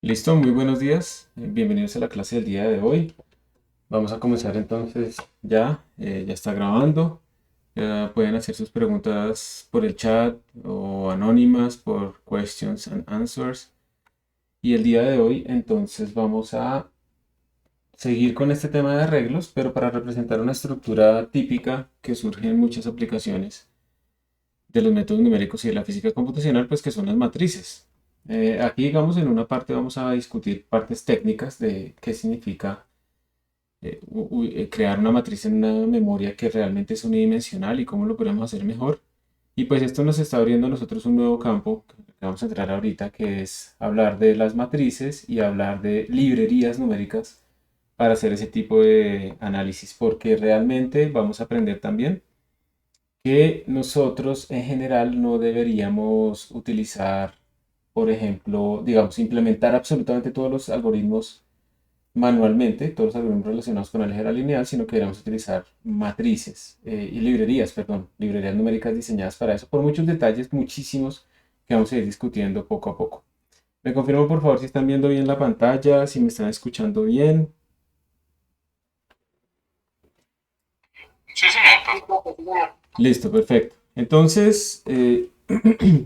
Listo, muy buenos días. Bienvenidos a la clase del día de hoy. Vamos a comenzar entonces ya está grabando. Ya pueden hacer sus preguntas por el chat o anónimas por questions and answers. Y el día de hoy entonces vamos a seguir con este tema de arreglos, pero para representar una estructura típica que surge en muchas aplicaciones de los métodos numéricos y de la física computacional, pues que son las matrices. Aquí, digamos, en una parte vamos a discutir partes técnicas de qué significa crear una matriz en una memoria que realmente es unidimensional y cómo lo podemos hacer mejor. Y pues esto nos está abriendo a nosotros un nuevo campo que vamos a entrar ahorita, que es hablar de las matrices y hablar de librerías numéricas para hacer ese tipo de análisis, porque realmente vamos a aprender también que nosotros en general no deberíamos utilizar, por ejemplo, digamos, implementar absolutamente todos los algoritmos manualmente, todos los algoritmos relacionados con álgebra lineal, sino que deberíamos utilizar matrices y librerías, perdón, librerías numéricas diseñadas para eso, por muchos detalles, muchísimos, que vamos a ir discutiendo poco a poco. Me confirman por favor si están viendo bien la pantalla, si me están escuchando bien. Sí, señor. Listo, perfecto. Entonces,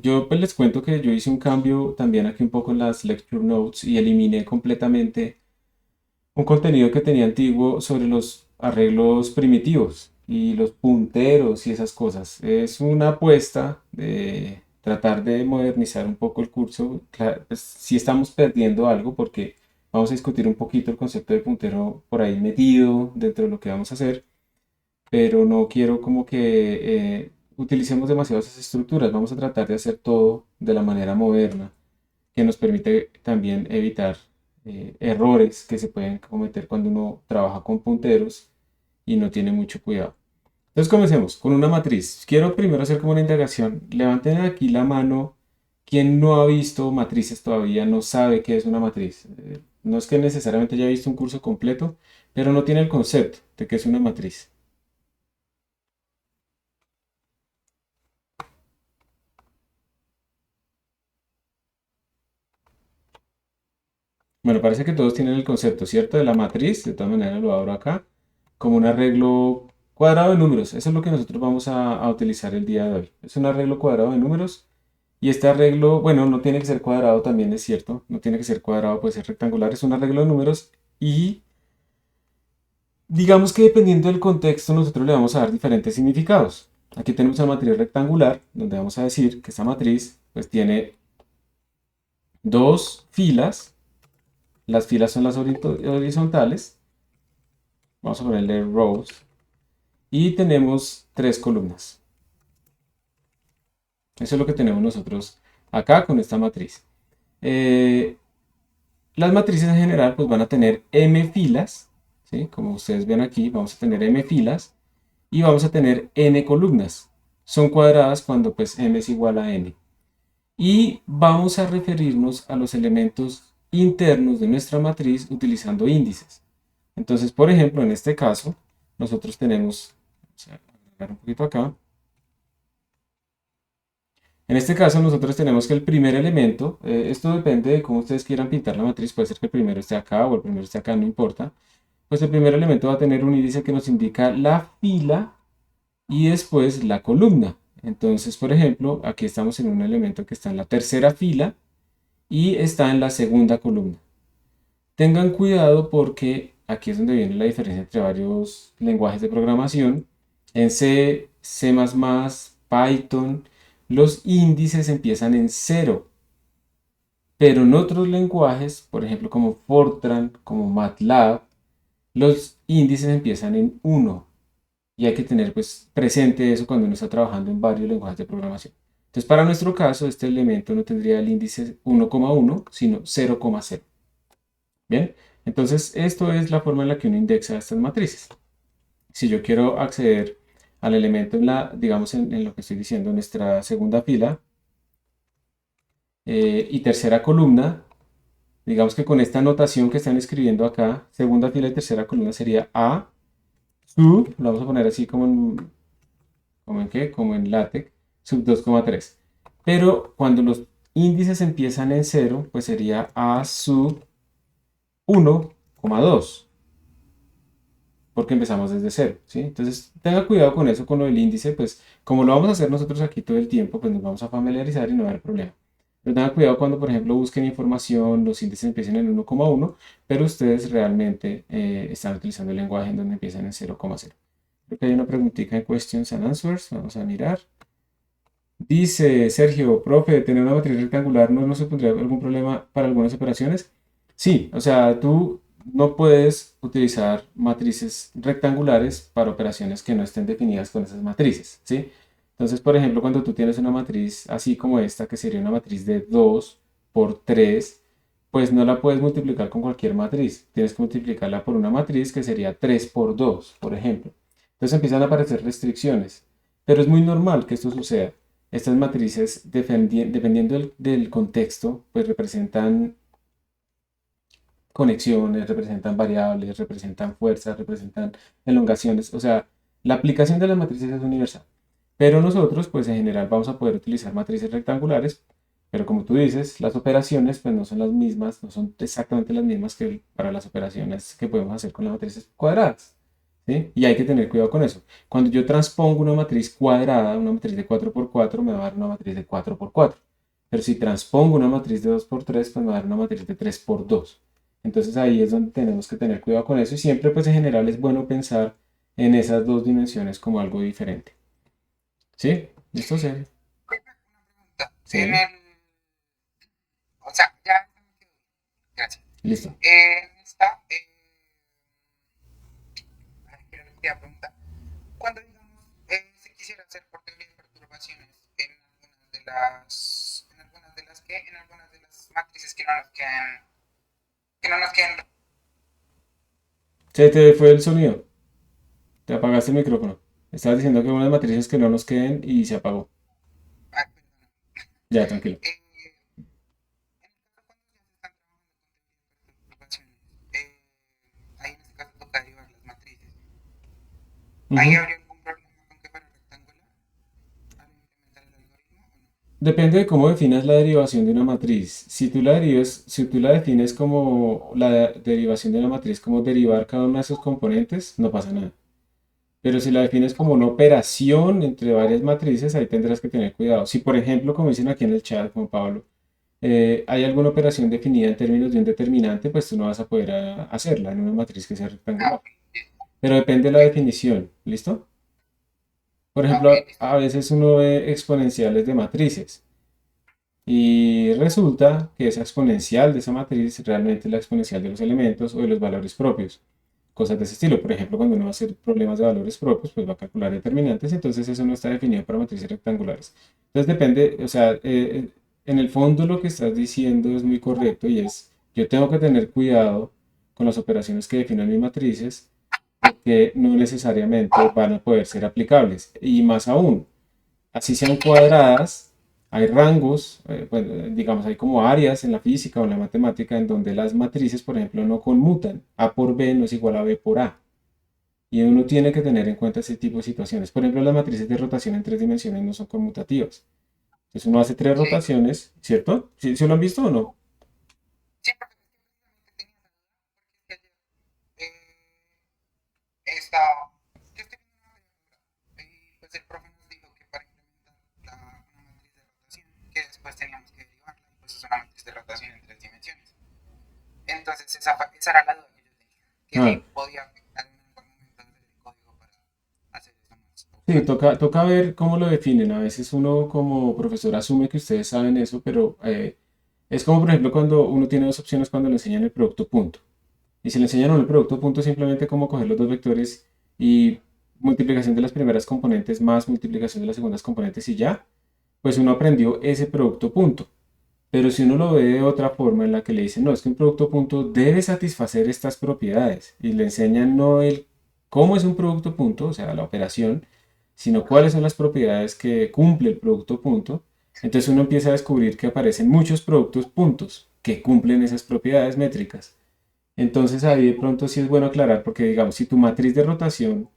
yo pues les cuento que yo hice un cambio también aquí un poco en las lecture notes y eliminé completamente un contenido que tenía antiguo sobre los arreglos primitivos y los punteros y esas cosas. Es una apuesta de tratar de modernizar un poco el curso. Pues, sí estamos perdiendo algo porque vamos a discutir un poquito el concepto de puntero por ahí metido dentro de lo que vamos a hacer, pero no quiero como que utilicemos demasiado esas estructuras. Vamos a tratar de hacer todo de la manera moderna, que nos permite también evitar errores que se pueden cometer cuando uno trabaja con punteros y no tiene mucho cuidado. Entonces comencemos con una matriz. Quiero primero hacer como una indagación. Levanten aquí la mano. Quien no ha visto matrices todavía no sabe qué es una matriz. No es que necesariamente haya visto un curso completo, pero no tiene el concepto de qué es una matriz. Bueno, parece que todos tienen el concepto, ¿cierto? De la matriz, de todas maneras lo abro acá, como un arreglo cuadrado de números. Eso es lo que nosotros vamos a utilizar el día de hoy. Es un arreglo cuadrado de números. Y este arreglo, bueno, no tiene que ser cuadrado, también es cierto. No tiene que ser cuadrado, puede ser rectangular. Es un arreglo de números y digamos que dependiendo del contexto nosotros le vamos a dar diferentes significados. Aquí tenemos una matriz rectangular, donde vamos a decir que esta matriz pues tiene dos filas. Las filas son las horizontales. Vamos a ponerle rows. Y tenemos tres columnas. Eso es lo que tenemos nosotros acá con esta matriz. Eh, las matrices en general pues van a tener m filas. ¿Sí? Como ustedes ven aquí, vamos a tener m filas. Y vamos a tener n columnas. Son cuadradas cuando pues m es igual a n. Y vamos a referirnos a los elementos internos de nuestra matriz utilizando índices. Entonces, por ejemplo, en este caso, nosotros tenemos, vamos a agregar un poquito acá. En este caso, nosotros tenemos que el primer elemento, esto depende de cómo ustedes quieran pintar la matriz, puede ser que el primero esté acá o el primero esté acá, no importa. Pues el primer elemento va a tener un índice que nos indica la fila y después la columna. Entonces, por ejemplo, aquí estamos en un elemento que está en la tercera fila y está en la segunda columna. Tengan cuidado porque aquí es donde viene la diferencia entre varios lenguajes de programación. En C, C++, Python, los índices empiezan en cero, pero en otros lenguajes, por ejemplo como Fortran, como MATLAB, los índices empiezan en uno. Y hay que tener pues presente eso cuando uno está trabajando en varios lenguajes de programación. Entonces, para nuestro caso, este elemento no tendría el índice 1,1, sino 0,0. Bien, entonces esto es la forma en la que uno indexa estas matrices. Si yo quiero acceder al elemento en la, digamos en lo que estoy diciendo, en nuestra segunda fila y tercera columna, digamos que con esta notación que están escribiendo acá, segunda fila y tercera columna sería A sub, lo vamos a poner así como en qué, como en LaTeX, sub 2,3. Pero cuando los índices empiezan en cero, pues sería A sub 1,2, porque empezamos desde cero, ¿sí? Entonces, tenga cuidado con eso, con lo del índice, pues como lo vamos a hacer nosotros aquí todo el tiempo, pues nos vamos a familiarizar y no va a haber problema. Pero tenga cuidado cuando, por ejemplo, busquen información, los índices empiezan en 1,1, pero ustedes realmente están utilizando el lenguaje en donde empiezan en 0,0. Creo que hay una preguntita en Questions and Answers, vamos a mirar. Dice Sergio, profe, ¿tener una matriz rectangular no nos supondría algún problema para algunas operaciones? Sí, o sea, tú no puedes utilizar matrices rectangulares para operaciones que no estén definidas con esas matrices, ¿sí? Entonces, por ejemplo, cuando tú tienes una matriz así como esta, que sería una matriz de 2 por 3, pues no la puedes multiplicar con cualquier matriz. Tienes que multiplicarla por una matriz que sería 3 por 2, por ejemplo. Entonces empiezan a aparecer restricciones, pero es muy normal que esto suceda. Estas matrices, dependiendo del contexto, pues representan conexiones, representan variables, representan fuerzas, representan elongaciones. O sea, la aplicación de las matrices es universal. Pero nosotros, pues en general vamos a poder utilizar matrices rectangulares, pero como tú dices, las operaciones pues no son las mismas, no son exactamente las mismas que para las operaciones que podemos hacer con las matrices cuadradas, ¿sí? Y hay que tener cuidado con eso. Cuando yo transpongo una matriz cuadrada, una matriz de 4 por 4 me va a dar una matriz de 4 por 4. Pero si transpongo una matriz de 2 por 3 pues me va a dar una matriz de 3 por 2. Entonces ahí es donde tenemos que tener cuidado con eso y siempre pues en general es bueno pensar en esas dos dimensiones como algo diferente. ¿Sí? ¿Listo? Sí. Una pregunta. En Sí. el, o sea, ya, gracias. Listo. Está, ay, ¿qué era lo que te iba a preguntar? Cuando, digamos, se quisiera hacer por teoría de perturbaciones en algunas de las matrices que no nos queden, Se te fue el sonido. Te apagaste el micrófono. Estabas diciendo que unas matrices que no nos queden y se apagó. ah, perdón, Ya, tranquilo. en el caso cuando ya se están trabajando con teoría de perturbaciones, ahí en este caso toca derivar las matrices. ¿Ahí Ujú. habría algún problema con que fuera rectangular al implementar el algoritmo o no? Depende de cómo definas la derivación de una matriz. Si tú la defines como la derivación de una matriz, como derivar cada uno de sus componentes, no pasa nada. Pero si la defines como una operación entre varias matrices, ahí tendrás que tener cuidado. Si, por ejemplo, como dicen aquí en el chat, como Pablo, hay alguna operación definida en términos de un determinante, pues tú no vas a poder hacerla en una matriz que sea Ah, rectangular. ok, listo. Pero depende de la Ok, definición. ¿Listo? Por ok, ejemplo, listo. a veces uno ve exponenciales de matrices. Y resulta que esa exponencial de esa matriz realmente es la exponencial de los elementos o de los valores propios. Cosas de ese estilo. Por ejemplo, cuando uno va a hacer problemas de valores propios, pues va a calcular determinantes, entonces eso no está definido para matrices rectangulares. Entonces depende, o sea, en el fondo lo que estás diciendo es muy correcto y es, yo tengo que tener cuidado con las operaciones que definan mis matrices, porque no necesariamente van a poder ser aplicables. Y más aún, así sean cuadradas, hay rangos, pues, digamos, hay como áreas en la física o en la matemática en donde las matrices, por ejemplo, no conmutan. A por B no es igual a B por A. Y uno tiene que tener en cuenta ese tipo de situaciones. Por ejemplo, las matrices de rotación en tres dimensiones no son conmutativas. Entonces uno hace tres Sí, rotaciones, ¿cierto? ¿Sí, sí lo han visto o no? sí, porque precisamente tenía esa duda, porque es que ayer estaba, yo estoy viendo una película y pues el profe nos dijo que para implementar una matriz de rotación, que después teníamos que derivarla, y pues es una matriz de rotación en tres dimensiones. Entonces esa era la duda que yo tenía, que Ah, si podía afectar en algún momento hacer el código para hacer eso más sí, práctico. toca ver cómo lo definen. A veces uno como profesor asume que ustedes saben eso, pero es como por ejemplo cuando uno tiene dos opciones cuando le enseñan el producto punto. Y si le enseñan a uno el producto punto, simplemente como coger los dos vectores y multiplicación de las primeras componentes más multiplicación de las segundas componentes y ya, pues uno aprendió ese producto punto. Pero si uno lo ve de otra forma en la que le dicen, no, es que un producto punto debe satisfacer estas propiedades y le enseñan no el cómo es un producto punto, o sea, la operación, sino cuáles son las propiedades que cumple el producto punto, entonces uno empieza a descubrir que aparecen muchos productos puntos que cumplen esas propiedades métricas. Entonces ahí de pronto sí es bueno aclarar, porque digamos, si tu matriz de rotación,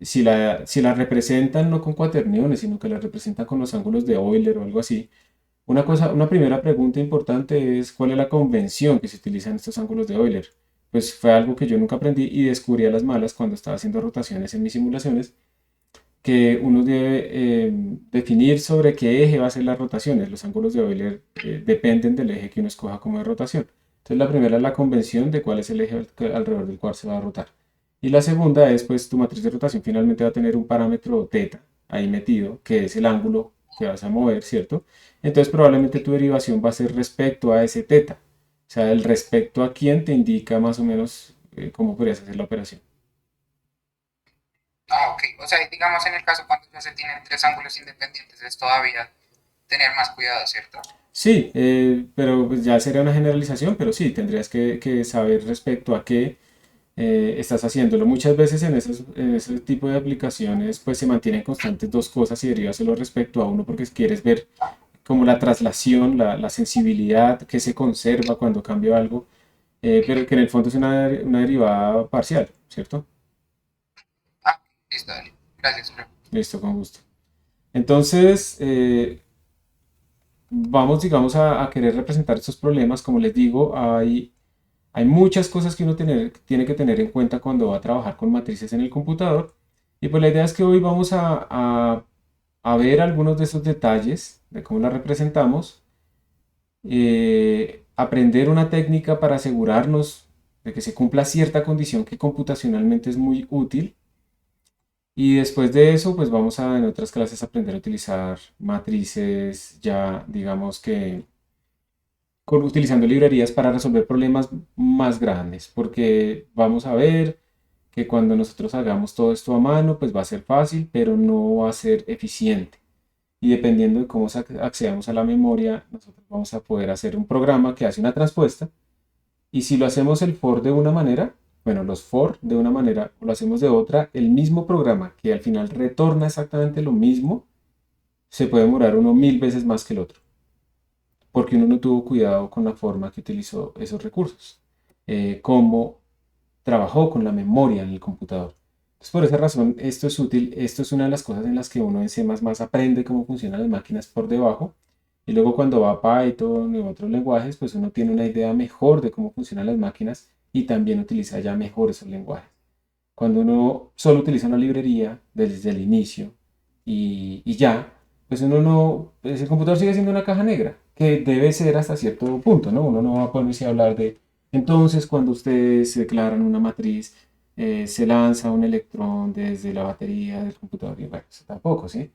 si la representan no con cuaterniones, sino que la representan con los ángulos de Euler o algo así, Una primera pregunta importante es ¿cuál es la convención que se utiliza en estos ángulos de Euler? Pues fue algo que yo nunca aprendí y descubrí a las malas cuando estaba haciendo rotaciones en mis simulaciones, que uno debe definir sobre qué eje va a ser las rotaciones. Los ángulos de Euler dependen del eje que uno escoja como de rotación. Entonces la primera es la convención de cuál es el eje alrededor del cual se va a rotar. Y la segunda es, pues, tu matriz de rotación finalmente va a tener un parámetro teta ahí metido, que es el ángulo que vas a mover, ¿cierto? Entonces probablemente tu derivación va a ser respecto a ese teta. O sea, el respecto a quién te indica más o menos cómo podrías hacer la operación. Ah, ok. O sea, digamos en el caso cuando ya se tienen tres ángulos independientes, es todavía tener más cuidado, ¿cierto? Sí, pero pues ya sería una generalización, pero sí, tendrías que saber respecto a qué estás haciéndolo. Muchas veces en ese tipo de aplicaciones pues se mantienen constantes dos cosas y derivas solo respecto a uno porque quieres ver como la traslación, la sensibilidad que se conserva cuando cambio algo, pero que en el fondo es una derivada parcial, ¿cierto? Ah, listo, dale. Gracias, bro. Listo, con gusto. Entonces, vamos, digamos, a querer representar estos problemas. Como les digo, hay muchas cosas que uno tiene que tener en cuenta cuando va a trabajar con matrices en el computador. Y pues la idea es que hoy vamos a ver algunos de esos detalles de cómo las representamos, aprender una técnica para asegurarnos de que se cumpla cierta condición que computacionalmente es muy útil. Y después de eso, pues vamos a en otras clases aprender a utilizar matrices ya, digamos que utilizando librerías para resolver problemas más grandes, porque vamos a ver que cuando nosotros hagamos todo esto a mano, pues va a ser fácil, pero no va a ser eficiente. Y dependiendo de cómo accedamos a la memoria, nosotros vamos a poder hacer un programa que hace una transpuesta. Y si lo hacemos el for de una manera, bueno, los for de una manera o lo hacemos de otra, el mismo programa que al final retorna exactamente lo mismo, se puede demorar uno 1000 veces más que el otro porque uno no tuvo cuidado con la forma que utilizó esos recursos, cómo trabajó con la memoria en el computador. Entonces, por esa razón, esto es útil, esto es una de las cosas en las que uno en C++ aprende cómo funcionan las máquinas por debajo, y luego cuando va a Python y otros lenguajes, pues uno tiene una idea mejor de cómo funcionan las máquinas y también utiliza ya mejor esos lenguajes. Cuando uno solo utiliza una librería desde el inicio y ya, pues uno no, pues el computador sigue siendo una caja negra, que debe ser hasta cierto punto, ¿no? Uno no va a ponerse a hablar de, entonces cuando ustedes se declaran una matriz, se lanza un electrón desde la batería del computador, y bueno, eso tampoco, ¿sí?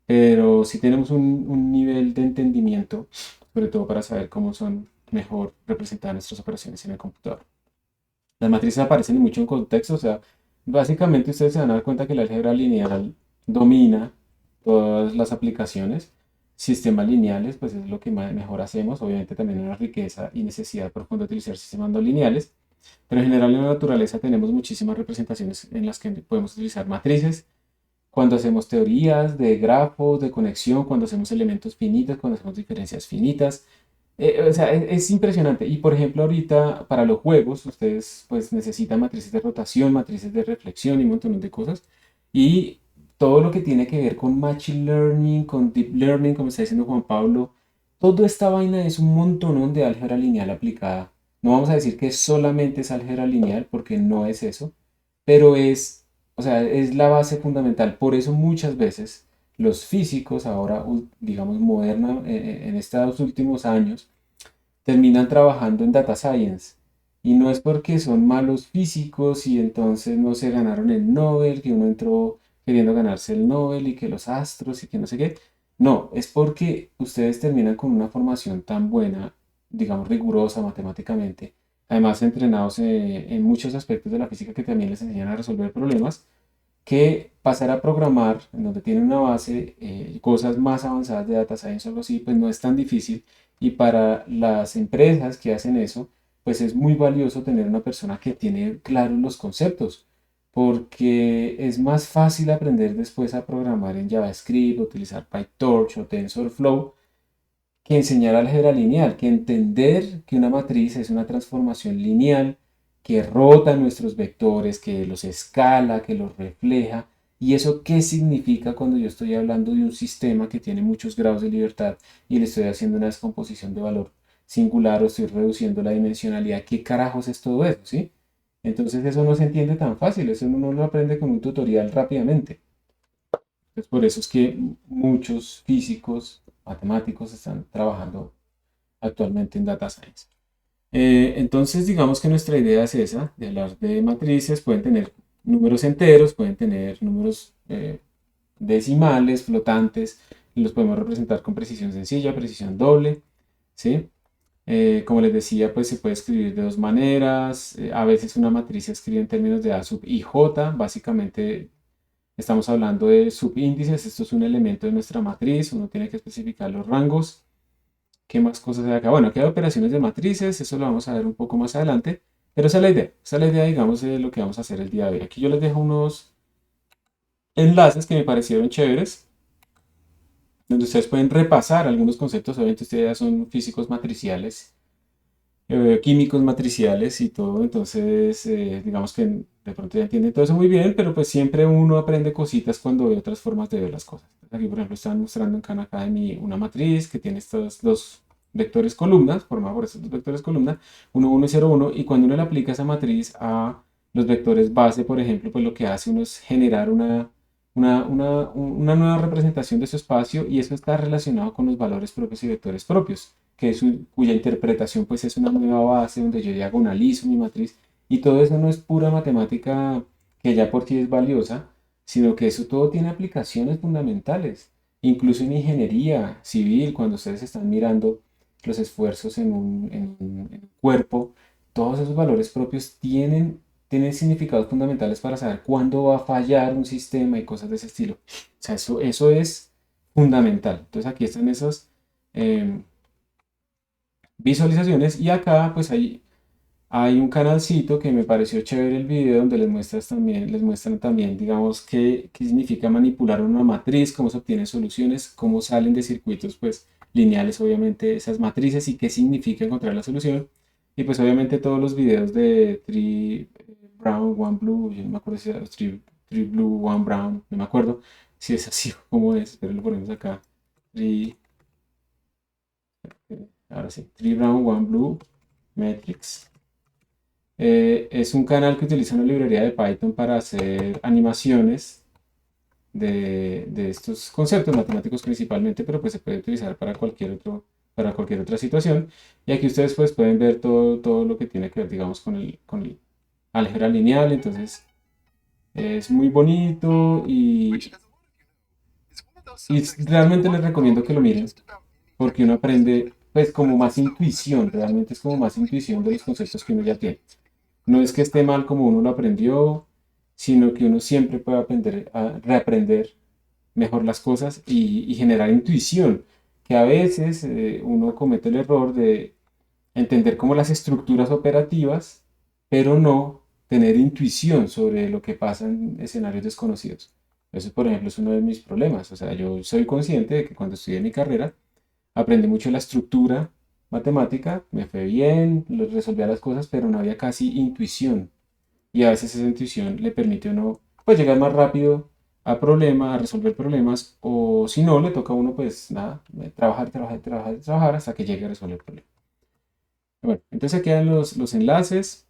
Pero sí tenemos un nivel de entendimiento, sobre todo para saber cómo son mejor representadas nuestras operaciones en el computador. Las matrices aparecen mucho en contexto, o sea, básicamente ustedes se van a dar cuenta que la álgebra lineal domina todas las aplicaciones. Sistemas lineales, pues es lo que mejor hacemos. Obviamente también una riqueza y necesidad profunda de utilizar sistemas no lineales. Pero en general en la naturaleza tenemos muchísimas representaciones en las que podemos utilizar matrices. Cuando hacemos teorías de grafos, de conexión, cuando hacemos elementos finitos, cuando hacemos diferencias finitas. O sea, es impresionante. Y por ejemplo, ahorita para los juegos, ustedes pues necesitan matrices de rotación, matrices de reflexión y un montón de cosas. Y todo lo que tiene que ver con Machine Learning, con Deep Learning, como está diciendo Juan Pablo, toda esta vaina es un montonón de álgebra lineal aplicada. No vamos a decir que solamente es álgebra lineal, porque no es eso, pero es, o sea, es la base fundamental. Por eso muchas veces los físicos ahora, digamos, moderna, en estos últimos años, terminan trabajando en data science. Y no es porque son malos físicos y entonces no se ganaron el Nobel, que uno entró queriendo ganarse el Nobel y que los astros y que no sé qué. No, es porque ustedes terminan con una formación tan buena, digamos rigurosa matemáticamente, además entrenados en muchos aspectos de la física que también les enseñan a resolver problemas, que pasar a programar, en donde tiene una base, cosas más avanzadas de data science o algo así, pues no es tan difícil. Y para las empresas que hacen eso, pues es muy valioso tener una persona que tiene claros los conceptos, porque es más fácil aprender después a programar en JavaScript, utilizar PyTorch o TensorFlow, que enseñar álgebra lineal, que entender que una matriz es una transformación lineal, que rota nuestros vectores, que los escala, que los refleja, ¿Y eso qué significa cuando yo estoy hablando de un sistema que tiene muchos grados de libertad y le estoy haciendo una descomposición de valor singular o estoy reduciendo la dimensionalidad? ¿Qué carajos es todo eso, sí? Entonces eso no se entiende tan fácil, eso uno no lo aprende con un tutorial rápidamente. Entonces por eso es que muchos físicos, matemáticos están trabajando actualmente en Data Science. Entonces, digamos que nuestra idea es esa, de hablar de matrices, pueden tener números enteros, pueden tener números decimales, flotantes, y los podemos representar con precisión sencilla, precisión doble, ¿sí? Como les decía, pues se puede escribir de dos maneras, a veces una matriz se escribe en términos de A sub i j, básicamente estamos hablando de subíndices, esto es un elemento de nuestra matriz, uno tiene que especificar los rangos. ¿Qué más cosas hay acá? Bueno, aquí hay operaciones de matrices, eso lo vamos a ver un poco más adelante, pero esa es la idea, digamos, de lo que vamos a hacer el día de hoy. Aquí yo les dejo unos enlaces que me parecieron chéveres, donde ustedes pueden repasar algunos conceptos, obviamente ustedes ya son físicos matriciales, químicos matriciales y todo, entonces digamos que de pronto ya entienden todo eso muy bien, pero pues siempre uno aprende cositas cuando ve otras formas de ver las cosas. Aquí, por ejemplo, están mostrando en Khan Academy una matriz que tiene estos dos vectores columnas, formada por estos dos vectores columna, 1, 1 y 0, 1, y cuando uno le aplica esa matriz a los vectores base, por ejemplo, pues lo que hace uno es generar una nueva representación de su espacio y eso está relacionado con los valores propios y vectores propios que es cuya interpretación pues es una nueva base donde yo diagonalizo mi matriz y todo eso no es pura matemática que ya por sí es valiosa, sino que eso todo tiene aplicaciones fundamentales, incluso en ingeniería civil, cuando ustedes están mirando los esfuerzos en un cuerpo, todos esos valores propios tienen significados fundamentales para saber cuándo va a fallar un sistema y cosas de ese estilo. O sea, eso es fundamental. Entonces aquí están esos eh, visualizaciones y acá pues hay un canalcito que me pareció chévere el video donde les muestran también digamos qué significa manipular una matriz, cómo se obtienen soluciones, cómo salen de circuitos pues lineales obviamente esas matrices y qué significa encontrar la solución y pues obviamente todos los videos de Three Brown, One Blue, yo no me acuerdo si era three Blue, One Brown, no me acuerdo si es así o cómo es, pero lo ponemos acá. Three, ahora sí, Three Brown, One Blue, Matrix. Es un canal que utiliza una librería de Python para hacer animaciones de estos conceptos matemáticos principalmente, pero pues se puede utilizar para cualquier otra situación. Y aquí ustedes pues pueden ver todo lo que tiene que ver, digamos, con el álgebra lineal. Entonces es muy bonito y realmente les recomiendo que lo miren porque uno aprende pues como más intuición, realmente es como más intuición de los conceptos que uno ya tiene. No es que esté mal como uno lo aprendió, sino que uno siempre puede aprender a reaprender mejor las cosas y generar intuición, que a veces uno comete el error de entender como las estructuras operativas, pero no tener intuición sobre lo que pasa en escenarios desconocidos. Eso, por ejemplo, es uno de mis problemas. O sea, yo soy consciente de que cuando estudié mi carrera, aprendí mucho la estructura matemática, me fue bien, resolvía las cosas, pero no había casi intuición. Y a veces esa intuición le permite a uno pues llegar más rápido a problemas, a resolver problemas, o si no, le toca a uno pues nada, trabajar, trabajar, trabajar, trabajar hasta que llegue a resolver el problema. Bueno, entonces aquí quedan los enlaces.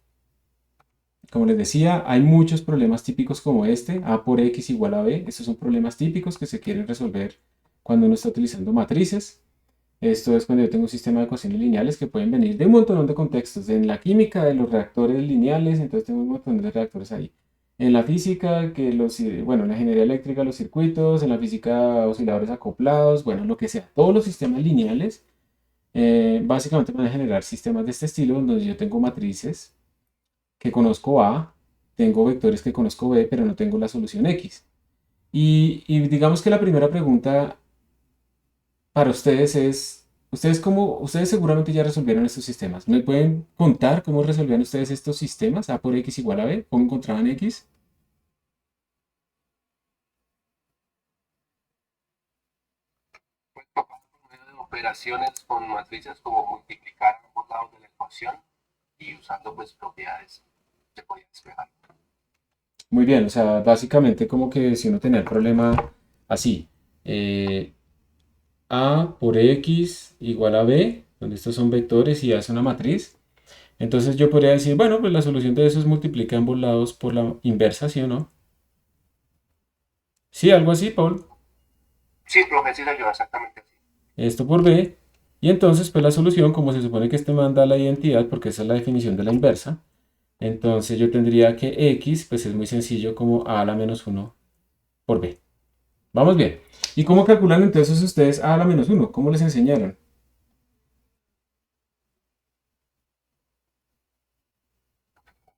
Como les decía, hay muchos problemas típicos como este, A por X igual a B. Estos son problemas típicos que se quieren resolver cuando uno está utilizando matrices. Esto es cuando yo tengo un sistema de ecuaciones lineales que pueden venir de un montón de contextos. En la química, de los reactores lineales, entonces tengo un montón de reactores ahí. En la física, bueno, en la ingeniería eléctrica, los circuitos, en la física, osciladores acoplados, bueno, lo que sea. Todos los sistemas lineales básicamente van a generar sistemas de este estilo, donde yo tengo matrices que conozco A, tengo vectores que conozco B, pero no tengo la solución X. Y digamos que la primera pregunta para ustedes ustedes seguramente ya resolvieron estos sistemas. ¿Me pueden contar cómo resolvían ustedes estos sistemas? A por X igual a B, ¿cómo encontraban X? Pues por medio de operaciones con matrices como multiplicar ambos lados de la ecuación y usando pues propiedades se podía despejar. Muy bien, o sea, básicamente como que si uno tenía el problema así, eh, A por X igual a B, donde estos son vectores y A es una matriz, entonces yo podría decir, bueno, pues la solución de eso es multiplicar ambos lados por la inversa, ¿sí o no? Sí, algo así, Paul. Sí, profe, sí, señor, exactamente así. Esto por B, y entonces pues la solución, como se supone que este manda la identidad, porque esa es la definición de la inversa, entonces yo tendría que X, pues es muy sencillo como A a la menos uno por B. Vamos bien. ¿Y cómo calculan entonces ustedes A a la menos uno? ¿Cómo les enseñaron?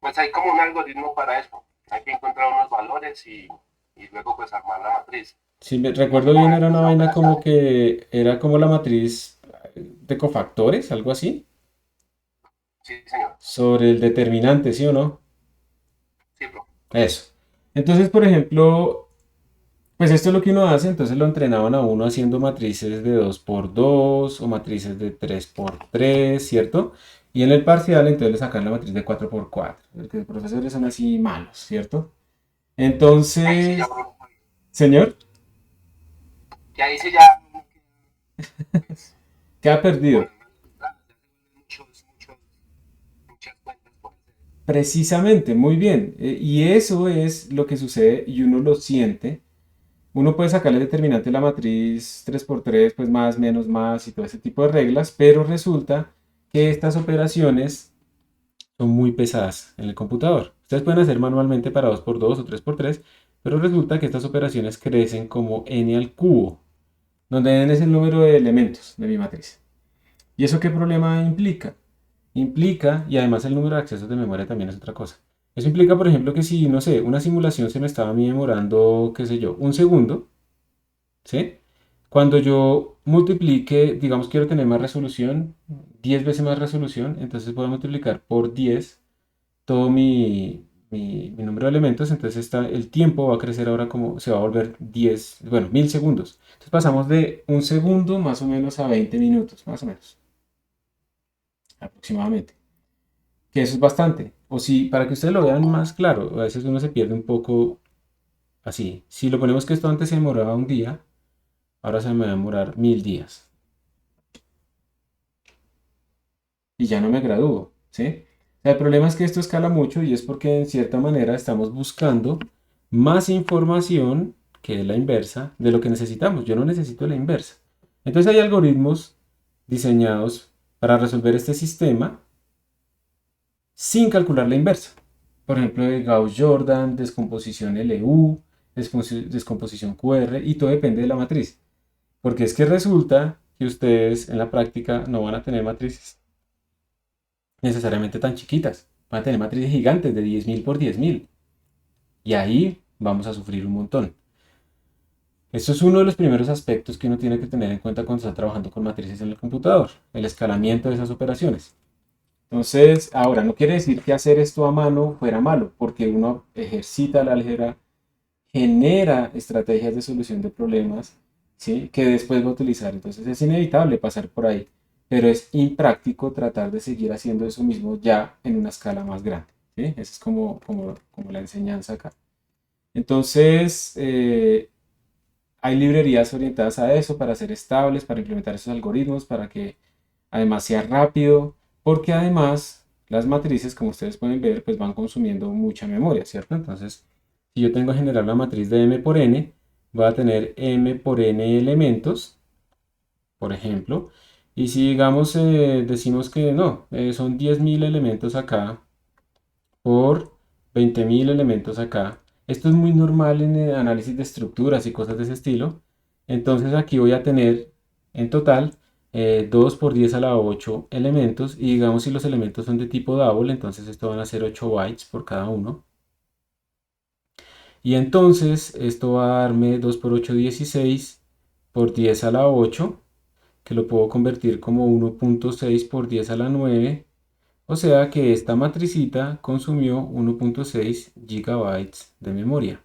Pues hay como un algoritmo para eso. Hay que encontrar unos valores y luego pues armar la matriz. Si me No recuerdo sé bien, cómo era una funciona, vaina pero como que era como la matriz de cofactores, algo así, sí, señor. sobre el determinante, ¿sí o no? Sí, profe. Eso. Entonces, por ejemplo, pues esto es lo que uno hace, entonces lo entrenaban a uno haciendo matrices de 2 por 2 o matrices de 3 por 3, ¿cierto? Y en el parcial entonces le sacan la matriz de 4 por 4, porque los profesores son así malos, ¿cierto? Ahí sí ya Entonces, uno, señor, que ahí sí ya uno pues, queda perdido. con muchas cuentas por hacer. Precisamente, muy bien. Y eso es lo que sucede y uno lo siente. Uno puede sacarle el determinante de la matriz 3 por 3 pues más, menos, más y todo ese tipo de reglas, pero resulta que estas operaciones son muy pesadas en el computador. Ustedes pueden hacer manualmente para 2 por 2 o 3 por 3, pero resulta que estas operaciones crecen como n al cubo, donde n es el número de elementos de mi matriz. ¿Y eso qué problema implica? Implica, y además el número de accesos de memoria también es otra cosa. Eso implica, por ejemplo, que si, no sé, una simulación se me estaba a mí demorando, qué sé yo, un segundo, ¿sí? Cuando yo multiplique, digamos, quiero tener más resolución, 10 veces más resolución, entonces voy a multiplicar por 10 todo mi número de elementos, entonces el tiempo va a crecer ahora como se va a volver 10, bueno, 1000 segundos. Entonces pasamos de un segundo más o menos a 20 minutos, más o menos, aproximadamente. Que eso es bastante. O si, para que ustedes lo vean más claro, a veces uno se pierde un poco así. Si lo ponemos que esto antes se demoraba un día, ahora se me va a demorar 1000 días. Y ya no me gradúo, ¿sí? O sea, el problema es que esto escala mucho y es porque en cierta manera estamos buscando más información que es la inversa de lo que necesitamos. Yo no necesito la inversa. Entonces hay algoritmos diseñados para resolver este sistema sin calcular la inversa. Por ejemplo, de Gauss-Jordan, descomposición LU, descomposición QR, y todo depende de la matriz. Porque es que resulta que ustedes en la práctica no van a tener matrices necesariamente tan chiquitas. Van a tener matrices gigantes de 10.000 por 10.000. Y ahí vamos a sufrir un montón. Esto es uno de los primeros aspectos que uno tiene que tener en cuenta cuando está trabajando con matrices en el computador, el escalamiento de esas operaciones. Entonces, ahora, no quiere decir que hacer esto a mano fuera malo, porque uno ejercita la álgebra, genera estrategias de solución de problemas, ¿sí? Que después va a utilizar. Entonces, es inevitable pasar por ahí, pero es impráctico tratar de seguir haciendo eso mismo ya en una escala más grande, ¿sí? Esa es como la enseñanza acá. Entonces, hay librerías orientadas a eso para ser estables, para implementar esos algoritmos, para que además sea rápido, porque además las matrices, como ustedes pueden ver, pues van consumiendo mucha memoria, ¿cierto? Entonces, si yo tengo que generar una matriz de m por n, voy a tener m por n elementos, por ejemplo, y si digamos decimos que no, son 10.000 elementos acá por 20.000 elementos acá. Esto es muy normal en el análisis de estructuras y cosas de ese estilo. Entonces aquí voy a tener en total 2 por 10 a la 8 elementos y digamos si los elementos son de tipo double, entonces esto van a ser 8 bytes por cada uno. Y entonces esto va a darme 2 por 8, 16 por 10 a la 8, que lo puedo convertir como 1.6 por 10 a la 9. O sea que esta matricita consumió 1.6 gigabytes de memoria.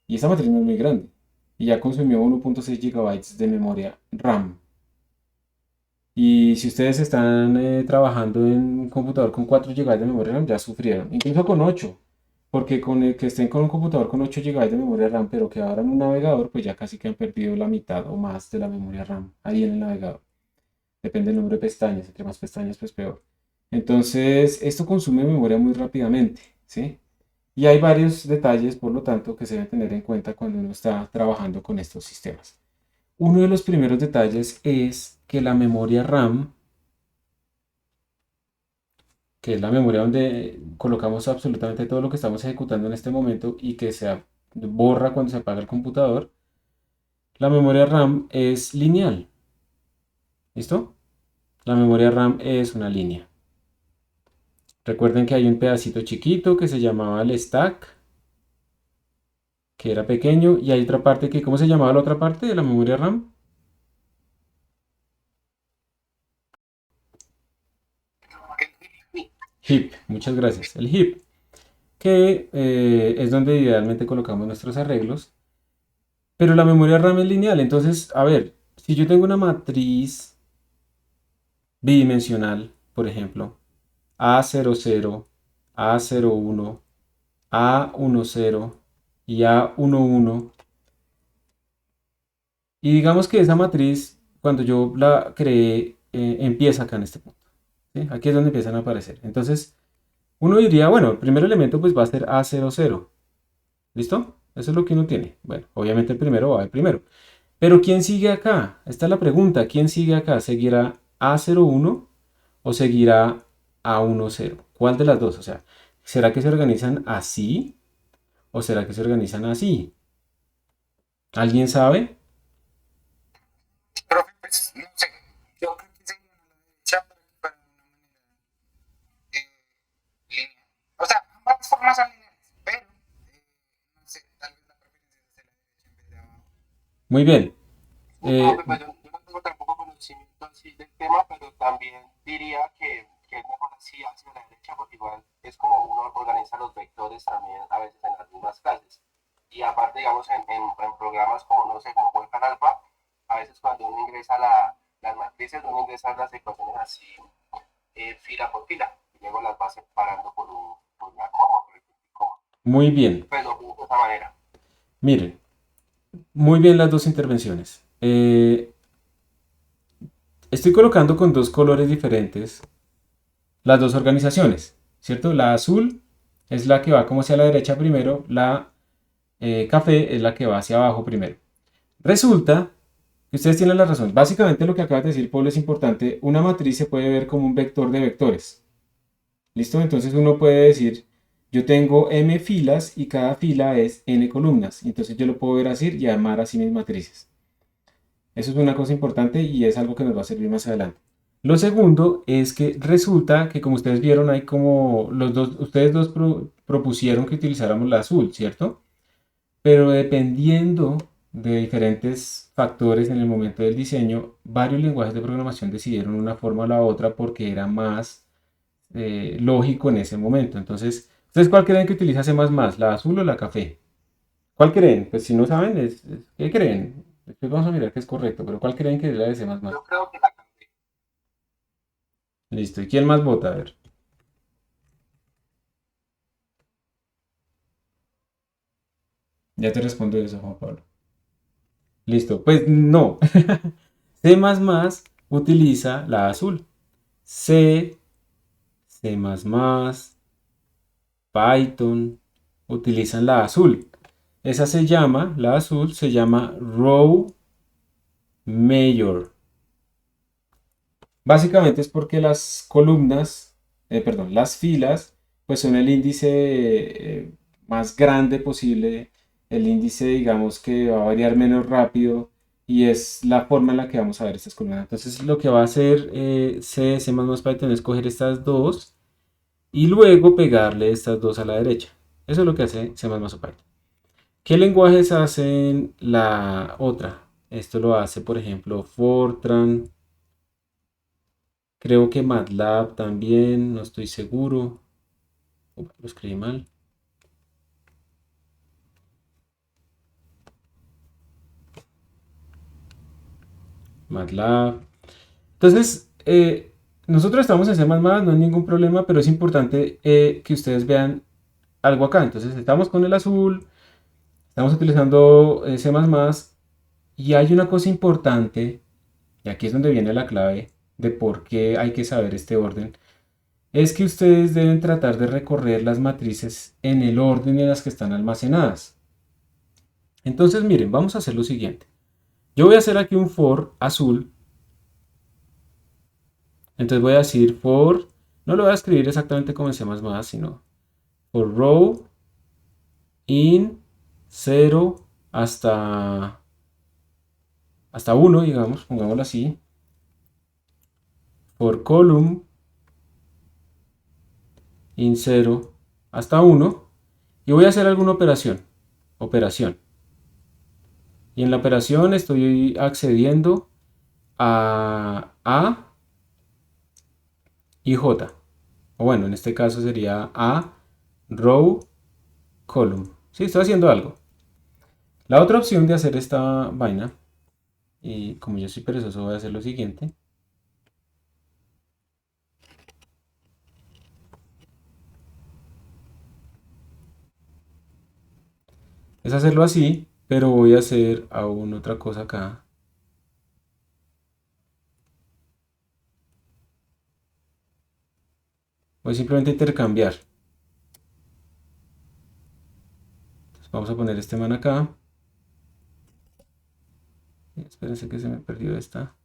Y esta matriz no es muy grande. Y ya consumió 1.6 gigabytes de memoria RAM. Y si ustedes están trabajando en un computador con 4 GB de memoria RAM, ya sufrieron. Incluso con 8, porque con el que estén con un computador con 8 GB de memoria RAM, pero que abran un navegador, pues ya casi que han perdido la mitad o más de la memoria RAM ahí en el navegador. Depende del número de pestañas, entre más pestañas, pues peor. Entonces, esto consume memoria muy rápidamente, ¿sí? Y hay varios detalles, por lo tanto, que se deben tener en cuenta cuando uno está trabajando con estos sistemas. Uno de los primeros detalles es que la memoria RAM, que es la memoria donde colocamos absolutamente todo lo que estamos ejecutando en este momento y que se borra cuando se apaga el computador, la memoria RAM es lineal. ¿Listo? La memoria RAM es una línea. Recuerden que hay un pedacito chiquito que se llamaba el stack, que era pequeño, y hay otra parte que, ¿cómo se llamaba la otra parte de la memoria RAM? Heap, muchas gracias. El heap, que es donde idealmente colocamos nuestros arreglos. Pero la memoria RAM es lineal, entonces, a ver, si yo tengo una matriz bidimensional, por ejemplo, A00, A01, A10 y A11, y digamos que esa matriz, cuando yo la creé, empieza acá en este punto, ¿sí? Aquí es donde empiezan a aparecer. Entonces, uno diría, bueno, el primer elemento pues va a ser A00, ¿listo? Eso es lo que uno tiene. Bueno, obviamente el primero va el primero. Pero ¿quién sigue acá? Esta es la pregunta. ¿Quién sigue acá? ¿Seguirá A01 o seguirá A10? ¿Cuál de las dos? O sea, ¿será que se organizan así o será que se organizan así? ¿Alguien sabe? Profe, pues no sé, yo creo que sería a la derecha para una manera línea. O sea, ambas formas son lineales, pero no sé, tal vez la preferencia es de la derecha en vez de abajo. Muy bien. Sí, profe, pues yo no tengo tampoco conocimiento así del tema, pero también diría que es mejor así hacia la derecha, porque igual es como uno organiza los vectores también a veces en las mismas clases. Y aparte, digamos, en programas como, no sé, como Volcan Alpha, a veces cuando uno ingresa las matrices, uno ingresa las ecuaciones así fila por fila, y luego las va separando por una coma, por el coma. Muy bien. Pues lo pongo de esa manera. Miren, muy bien las dos intervenciones. Estoy colocando con dos colores diferentes las dos organizaciones, ¿cierto? La azul es la que va como hacia la derecha primero, la café es la que va hacia abajo primero. Resulta que ustedes tienen la razón. Básicamente lo que acaba de decir Paul es importante. Una matriz se puede ver como un vector de vectores. ¿Listo? Entonces uno puede decir, yo tengo m filas y cada fila es n columnas. Entonces yo lo puedo ver así y armar así mis matrices. Eso es una cosa importante y es algo que nos va a servir más adelante. Lo segundo es que resulta que como ustedes vieron hay como los dos, ustedes dos propusieron que utilizáramos la azul, ¿cierto? Pero dependiendo de diferentes factores en el momento del diseño, varios lenguajes de programación decidieron una forma o la otra porque era más lógico en ese momento. Entonces, ¿ustedes cuál creen que utiliza C++? ¿La azul o la café? ¿Cuál creen? Pues si no saben, ¿qué creen? Después vamos a mirar que es correcto, pero ¿cuál creen que es la de C++? Yo creo que la cambié. Listo. ¿Y quién más vota? A ver. Ya te respondo eso, Juan Pablo. Listo. Pues no. C++ utiliza la azul. C, C++, Python utilizan la azul. Esa se llama, la azul se llama row major. Básicamente es porque las columnas, perdón, las filas, pues son el índice más grande posible, el índice, digamos, que va a variar menos rápido y es la forma en la que vamos a ver estas columnas. Entonces, lo que va a hacer C++ Python es coger estas dos y luego pegarle estas dos a la derecha. Eso es lo que hace C++ o Python. ¿Qué lenguajes hacen la otra? Esto lo hace, por ejemplo, Fortran. Creo que MATLAB también, no estoy seguro. Lo escribí mal. MATLAB. Entonces, nosotros estamos en C++, no hay ningún problema, pero es importante que ustedes vean algo acá. Entonces estamos con el azul, estamos utilizando C++, y hay una cosa importante, y aquí es donde viene la clave de por qué hay que saber este orden, es que ustedes deben tratar de recorrer las matrices en el orden en las que están almacenadas. Entonces miren, vamos a hacer lo siguiente. Yo voy a hacer aquí un for azul. Entonces voy a decir for, no lo voy a escribir exactamente como en C++, sino for row in 0 hasta 1, digamos, pongámoslo así. For column in 0 hasta 1. Y voy a hacer alguna operación. Y en la operación estoy accediendo a A y J. O bueno, en este caso sería A, row, column. Sí, estoy haciendo algo. La otra opción de hacer esta vaina, y como yo soy perezoso voy a hacer lo siguiente. Es hacerlo así, pero voy a hacer aún otra cosa acá. Voy simplemente a intercambiar. Entonces vamos a poner este man acá. Espérense que se me perdió esta.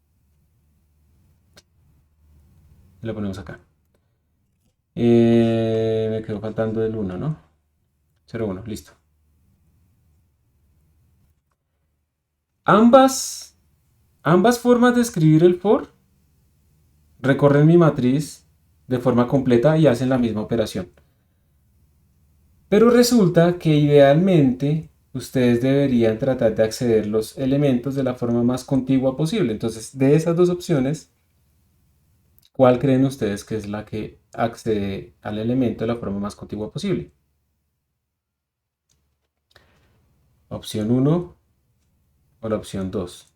Y la ponemos acá. Me quedó faltando el 1, ¿no? 0,1, listo. Ambas formas de escribir el for recorren mi matriz de forma completa y hacen la misma operación. Pero resulta que idealmente ustedes deberían tratar de acceder los elementos de la forma más contigua posible. Entonces, de esas dos opciones, ¿cuál creen ustedes que es la que accede al elemento de la forma más contigua posible? ¿Opción 1 o la opción 2?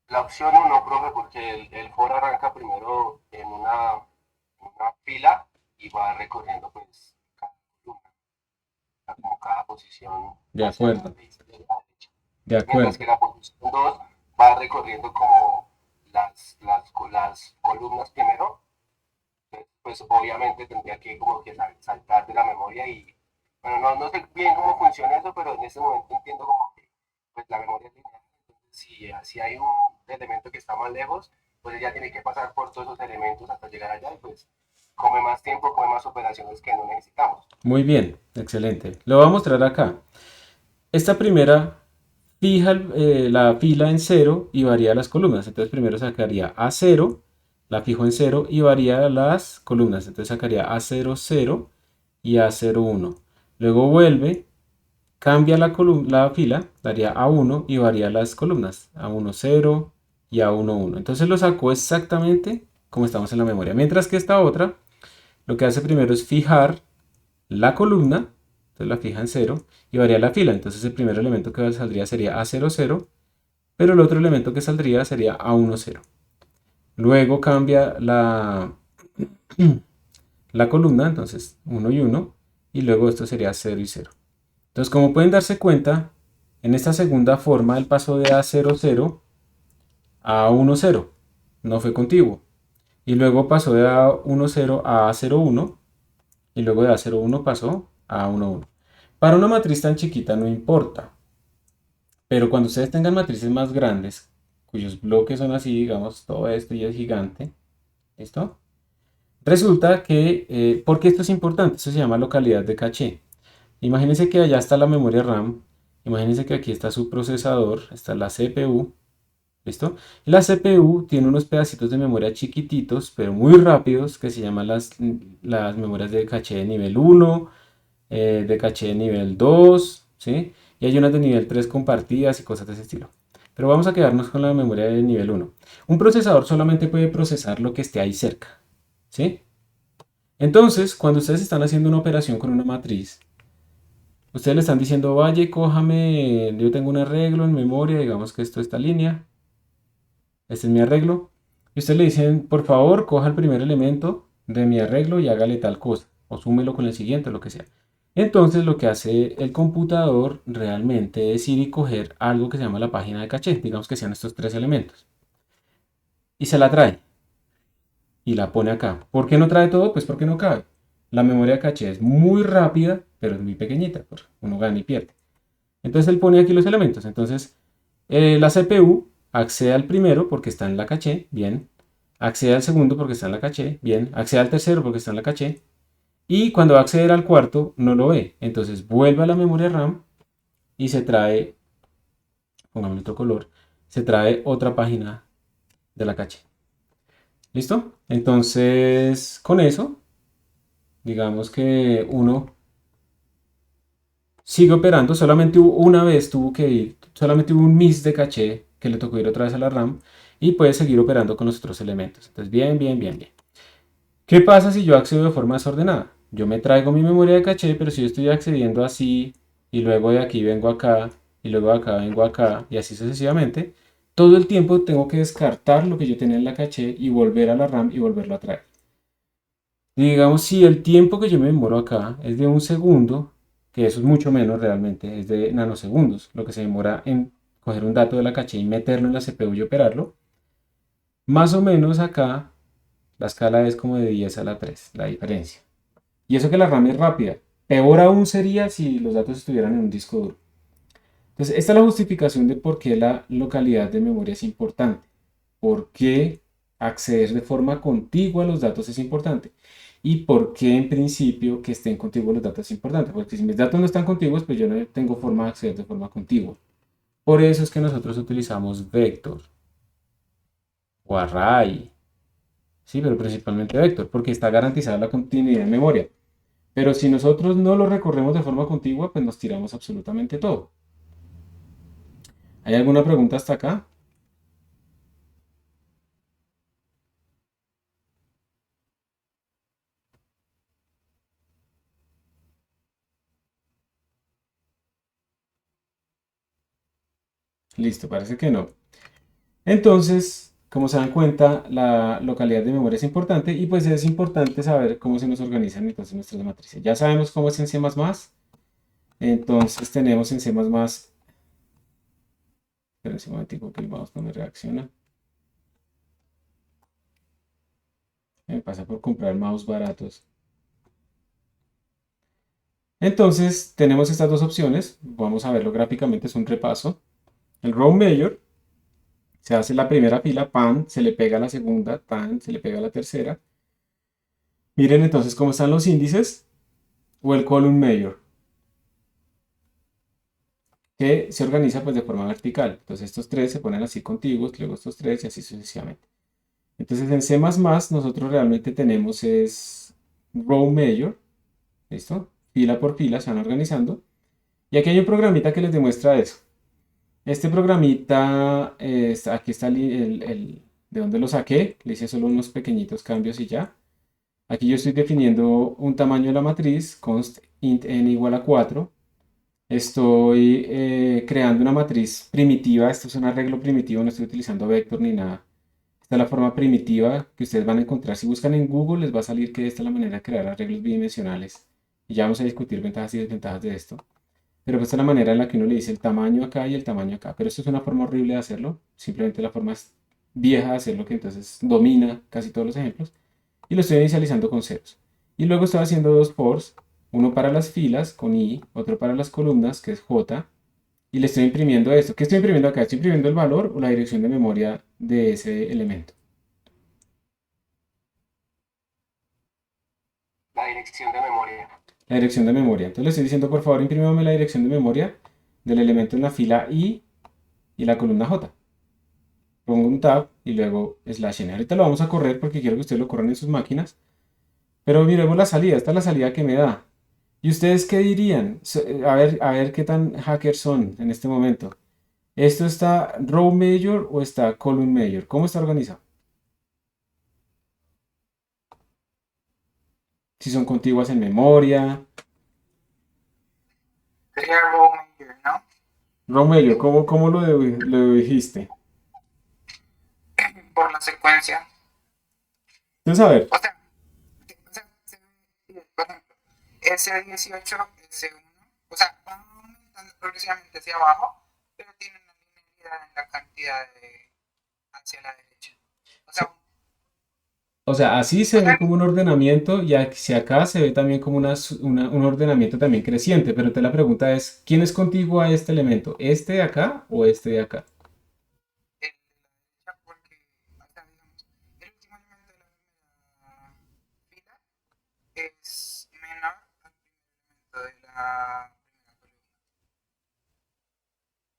La opción 1, profe, porque el for arranca primero en una fila y va recorriendo pues cada columna, como cada posición De hacia la acuerdo, derecha. De la derecha. de Mientras acuerdo. que la posición 2 va recorriendo como las columnas primero, pues obviamente tendría que como que saltar de la memoria y, bueno, no sé bien cómo funciona eso, pero en ese momento entiendo como que pues la memoria es lineal, entonces si hay un elemento que está más lejos, pues ella tiene que pasar por todos esos elementos hasta llegar allá y pues come más tiempo, come más operaciones que no necesitamos. Muy bien, excelente. Lo voy a mostrar acá. Esta primera fija la fila en 0 y varía las columnas. Entonces primero sacaría A0, la fijo en 0 y varía las columnas. Entonces sacaría A0, 0 y A0, 1. Luego vuelve, cambia la fila, daría A1 y varía las columnas. A1, 0 y A1, 1. Entonces lo sacó exactamente como estamos en la memoria. Mientras que esta otra, lo que hace primero es fijar la columna, entonces la fija en 0 y varía la fila. Entonces el primer elemento que saldría sería A0, 0, pero el otro elemento que saldría sería A1, 0. Luego cambia la columna, entonces 1 y 1, y luego esto sería 0 y 0. Entonces, como pueden darse cuenta, en esta segunda forma el paso de A0, 0 a A1, 0 no fue contiguo. Y luego pasó de A1, 0 a A0, 1, y luego de A0, 1 pasó a A1, 1. Para una matriz tan chiquita no importa, pero cuando ustedes tengan matrices más grandes, cuyos bloques son así, digamos, todo esto ya es gigante, ¿listo? Resulta que, ¿por qué esto es importante? Esto se llama localidad de caché. Imagínense que allá está la memoria RAM, imagínense que aquí está su procesador, está la CPU, ¿listo? Y la CPU tiene unos pedacitos de memoria chiquititos, pero muy rápidos, que se llaman las memorias de caché de nivel 1, de caché de nivel 2, ¿sí? Y hay unas de nivel 3 compartidas y cosas de ese estilo. Pero vamos a quedarnos con la memoria de nivel 1. Un procesador solamente puede procesar lo que esté ahí cerca, ¿sí? Entonces, cuando ustedes están haciendo una operación con una matriz, ustedes le están diciendo, vaya, cójame, yo tengo un arreglo en memoria, digamos que esto es esta línea, este es mi arreglo. Y ustedes le dicen, por favor, coja el primer elemento de mi arreglo y hágale tal cosa, o súmelo con el siguiente, lo que sea. Entonces lo que hace el computador realmente es ir y coger algo que se llama la página de caché, digamos que sean estos tres elementos, y se la trae y la pone acá. ¿Por qué no trae todo? Pues porque no cabe. La memoria de caché es muy rápida, pero es muy pequeñita, uno gana y pierde. Entonces él pone aquí los elementos. Entonces la CPU accede al primero porque está en la caché, bien. Accede al segundo porque está en la caché, bien. Accede al tercero porque está en la caché. Y cuando va a acceder al cuarto, no lo ve. Entonces vuelve a la memoria RAM y se trae, pongamos otro color, se trae otra página de la caché. ¿Listo? Entonces, con eso, digamos que uno sigue operando. Solamente una vez tuvo que ir, solamente hubo un miss de caché que le tocó ir otra vez a la RAM y puede seguir operando con los otros elementos. Entonces, bien, bien, bien, bien. ¿Qué pasa si yo accedo de forma desordenada? Yo me traigo mi memoria de caché, pero si yo estoy accediendo así y luego de aquí vengo acá y luego de acá vengo acá y así sucesivamente, todo el tiempo tengo que descartar lo que yo tenía en la caché y volver a la RAM y volverlo a traer. Digamos, si el tiempo que yo me demoro acá es de un segundo, que eso es mucho menos realmente, es de nanosegundos, lo que se demora en coger un dato de la caché y meterlo en la CPU y operarlo, más o menos acá la escala es como de 10 a la 3, la diferencia. Y eso que la RAM es rápida. Peor aún sería si los datos estuvieran en un disco duro. Entonces, esta es la justificación de por qué la localidad de memoria es importante. Por qué acceder de forma contigua a los datos es importante. Y por qué en principio que estén contiguos los datos es importante. Porque si mis datos no están contiguos, pues yo no tengo forma de acceder de forma contigua. Por eso es que nosotros utilizamos vector o array. Sí, pero principalmente vector, porque está garantizada la continuidad de memoria. Pero si nosotros no lo recorremos de forma contigua, pues nos tiramos absolutamente todo. ¿Hay alguna pregunta hasta acá? Listo, parece que no. Entonces, como se dan cuenta, la localidad de memoria es importante y pues es importante saber cómo se nos organizan entonces nuestras matrices. Ya sabemos cómo es en C++, entonces tenemos en C++, esperen un momentico que el mouse no me reacciona. Me pasa por comprar mouse baratos. Entonces, tenemos estas dos opciones. Vamos a verlo gráficamente, es un repaso. El row major se hace la primera fila, pan, se le pega a la segunda, pan, se le pega a la tercera. Miren entonces cómo están los índices o el column major, que se organiza pues de forma vertical. Entonces estos tres se ponen así contiguos, luego estos tres y así sucesivamente. Entonces en C++ nosotros realmente tenemos es row major, ¿listo? Fila por fila se van organizando. Y aquí hay un programita que les demuestra eso. Este programita, aquí está de dónde lo saqué, le hice solo unos pequeñitos cambios y ya. Aquí yo estoy definiendo un tamaño de la matriz, const int n igual a 4. Estoy creando una matriz primitiva, esto es un arreglo primitivo, no estoy utilizando vector ni nada. Esta es la forma primitiva que ustedes van a encontrar. Si buscan en Google les va a salir que esta es la manera de crear arreglos bidimensionales. Y ya vamos a discutir ventajas y desventajas de esto. Pero esta es la manera en la que uno le dice el tamaño acá y el tamaño acá. Pero esto es una forma horrible de hacerlo. Simplemente la forma es vieja de hacerlo que entonces domina casi todos los ejemplos. Y lo estoy inicializando con ceros. Y luego estoy haciendo dos fors. Uno para las filas con i, otro para las columnas que es j. Y le estoy imprimiendo esto. ¿Qué estoy imprimiendo acá? Estoy imprimiendo el valor o la dirección de memoria de ese elemento. La dirección de memoria. La dirección de memoria. Entonces le estoy diciendo, por favor, imprímame la dirección de memoria del elemento en la fila i y la columna j. Pongo un tab y luego slash n. Ahorita lo vamos a correr porque quiero que ustedes lo corran en sus máquinas. Pero miremos la salida. Esta es la salida que me da. ¿Y ustedes qué dirían? A ver qué tan hackers son en este momento. ¿Esto está row major o está column major? ¿Cómo está organizado? Si son contiguas en memoria. Sería row major, ¿no? Row major, ¿cómo lo dijiste? por la secuencia. Entonces, a ver, O sea, por ejemplo, S18, S1, o sea, van aumentando progresivamente hacia abajo, pero tienen una linealidad en la cantidad hacia la derecha. O sea, o sea, así se o ve sea, como un ordenamiento y hacia acá se ve también como un ordenamiento también creciente, pero entonces la pregunta es, ¿quién es contiguo a este elemento? ¿Este de acá o este de acá? el de la derecha porque, o sea, digamos, el último elemento de la primera fila es menor al primer elemento de la primera columna.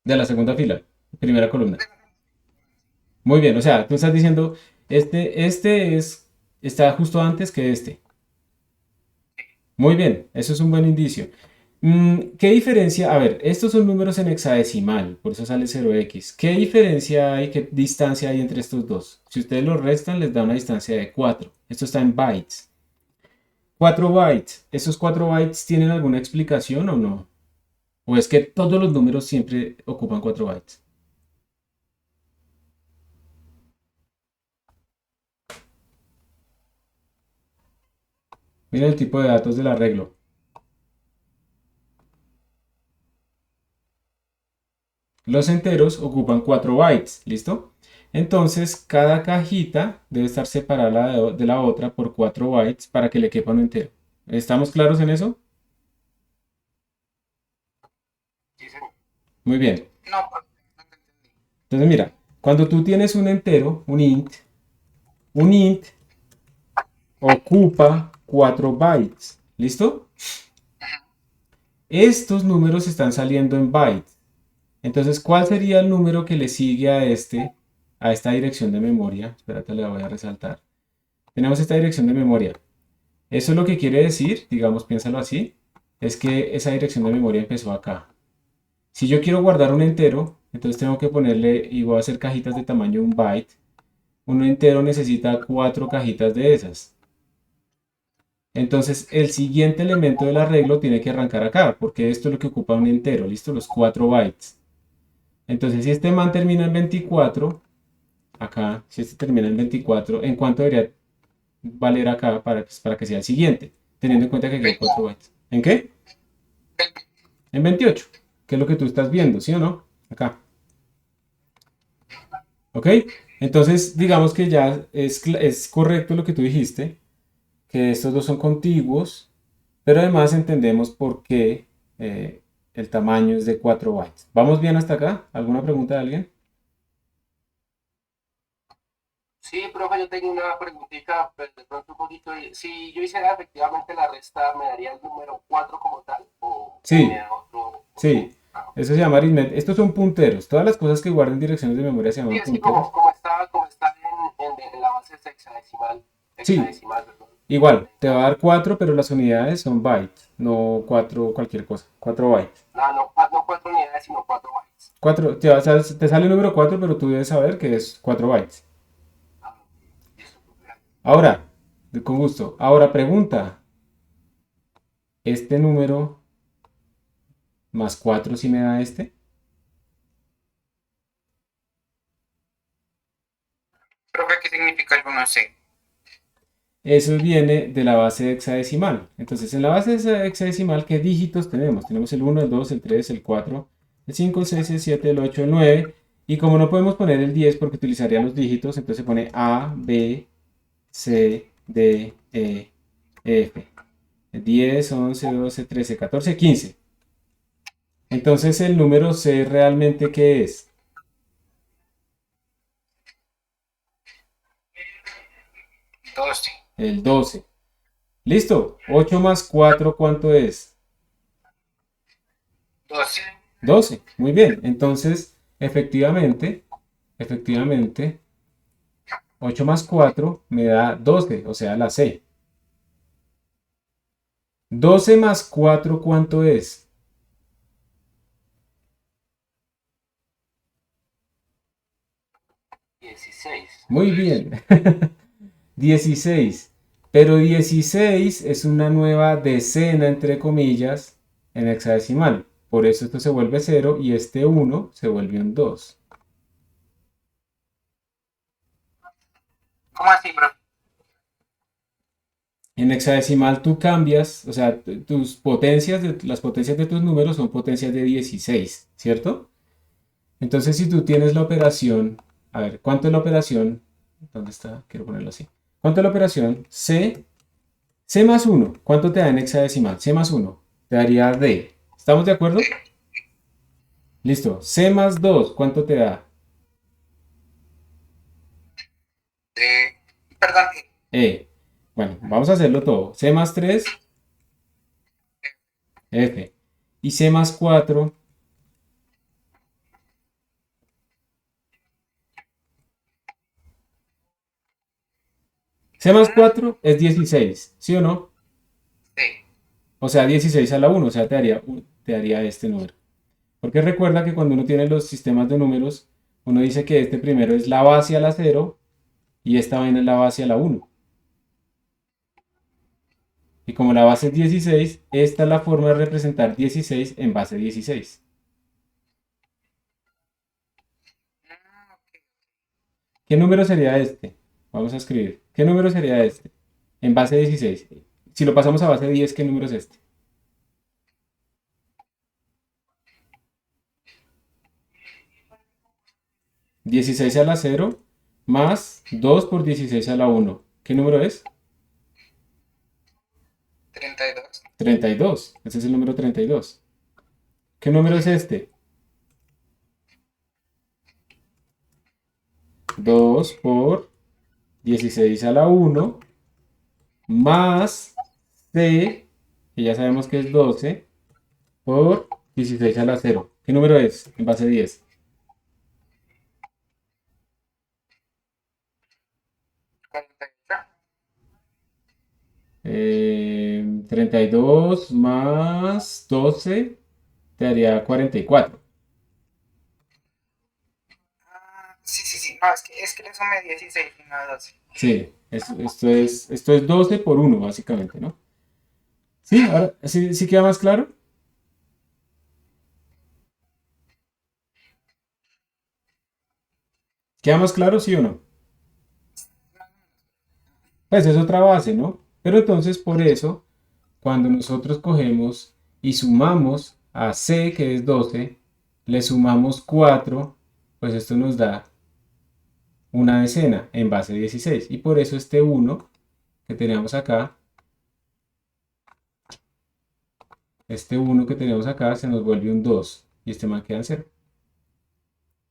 De la segunda fila, primera columna. De la Muy bien, o sea, tú estás diciendo, está justo antes que este. Muy bien, eso es un buen indicio. ¿Qué diferencia? A ver, estos son números en hexadecimal, por eso sale 0x. ¿Qué diferencia hay, qué distancia hay entre estos dos? Si ustedes los restan, les da una distancia de 4. Esto está en bytes. 4 bytes. ¿Esos 4 bytes tienen alguna explicación o no? ¿O es que todos los números siempre ocupan 4 bytes? Miren el tipo de datos del arreglo. Los enteros ocupan 4 bytes, ¿listo? Entonces, cada cajita debe estar separada de la otra por 4 bytes para que le quepa un entero. ¿Estamos claros en eso? Sí, señor. Muy bien. no, porque no te entendí. Entonces, mira, cuando tú tienes un entero, un int ocupa 4 bytes, ¿listo? Estos números están saliendo en bytes. Entonces, ¿cuál sería el número que le sigue a esta dirección de memoria? Espérate, le voy a resaltar. Tenemos esta dirección de memoria. Eso lo que quiere decir, digamos, piénsalo así, es que esa dirección de memoria empezó acá. Si yo quiero guardar un entero, entonces tengo que ponerle, y voy a hacer cajitas de tamaño 1 byte. Un entero necesita 4 cajitas de esas. Entonces, el siguiente elemento del arreglo tiene que arrancar acá, porque esto es lo que ocupa un entero, ¿listo? Los 4 bytes. Entonces, si este man termina en 24, acá, si este termina en 24, ¿en cuánto debería valer acá para que sea el siguiente? Teniendo en cuenta que aquí hay 4 bytes. ¿En qué? En 28, que es lo que tú estás viendo, ¿sí o no? Acá. ¿Ok? Entonces, digamos que ya es correcto lo que tú dijiste, que estos dos son contiguos, pero además entendemos por qué el tamaño es de 4 bytes. ¿Vamos bien hasta acá? ¿Alguna pregunta de alguien? Sí, profe, yo tengo una preguntita, pero de pronto un poquito. Si yo hiciera efectivamente la resta, ¿me daría el número 4 como tal? ¿O me Sí, da otro? sí. Eso se llama aritmética. Estos son punteros. Todas las cosas que guarden direcciones de memoria se Sí, llaman es que punteros. como está en la base hexadecimal, Sí, hexadecimal, perdón. igual, te va a dar 4, pero las unidades son bytes, no 4 cualquier cosa. 4 bytes. No, no, no 4 unidades, sino 4 bytes. 4, te sale el número 4, pero tú debes saber que es 4 bytes. Ah, listo, profe. Ahora, con gusto. Ahora pregunta, ¿este número más 4 sí me da este? Profe, ¿qué significa el 1C? Eso viene de la base hexadecimal. Entonces, en la base hexadecimal, ¿qué dígitos tenemos? Tenemos el 1, el 2, el 3, el 4, el 5, el 6, el 7, el 8, el 9. Y como no podemos poner el 10 porque utilizaría los dígitos, entonces se pone A, B, C, D, E, F. 10, 11, 12, 13, 14, 15. Entonces, ¿el número C realmente qué es? 12. El 12. ¿Listo? 8 más 4, ¿cuánto es? 12. 12. Muy bien. Entonces, efectivamente, 8 más 4 me da 12, o sea, la C. 12 más 4, ¿cuánto es? 16. Muy bien. 16. Pero 16 es una nueva decena, entre comillas, en hexadecimal. Por eso esto se vuelve 0 y este 1 se vuelve un 2. ¿Cómo así, profe? En hexadecimal tú cambias, o sea, tus potencias, las potencias de tus números son potencias de 16, ¿cierto? Entonces, si tú tienes la operación, a ver, ¿cuánto es la operación? ¿Dónde está? Quiero ponerlo así. ¿Cuánto es la operación? C más uno. ¿Cuánto te da en hexadecimal? C más uno te daría D. ¿Estamos de acuerdo? Listo. C más 2. ¿Cuánto te da? Eh, perdón, E. Bueno, vamos a hacerlo todo. C más 3. F. Y C más 4. C más 4 es 16, ¿sí o no? sí. O sea, 16 a la uno, o sea, te daría este número. Porque recuerda que cuando uno tiene los sistemas de números, uno dice que este primero es la base a la cero y esta vaina es la base a la uno. Y como la base es 16, esta es la forma de representar 16 en base 16. Ok. ¿Qué número sería este? Vamos a escribir. ¿Qué número sería este? En base 16. Si lo pasamos a base 10, ¿qué número es este? 16 a la cero más 2 por 16 a la uno. ¿Qué número es? 32. 32. Ese es el número 32. ¿Qué número es este? 2 por 16 a la uno más C, que ya sabemos que es 12, por 16 a la cero. ¿Qué número es en base 10? 48. 32 más 12 te daría 44. Sí, sí, sí. No, es que le sumé 16 y no 12. Sí, esto es 12 por uno básicamente, ¿no? Sí, ahora sí, sí queda más claro. ¿Queda más claro, sí o no? Pues es otra base, ¿no? Pero entonces por eso, cuando nosotros cogemos y sumamos a C, que es 12, le sumamos 4, pues esto nos da una decena en base 16. Y por eso este uno que tenemos acá, se nos vuelve un 2 y este man queda en 0.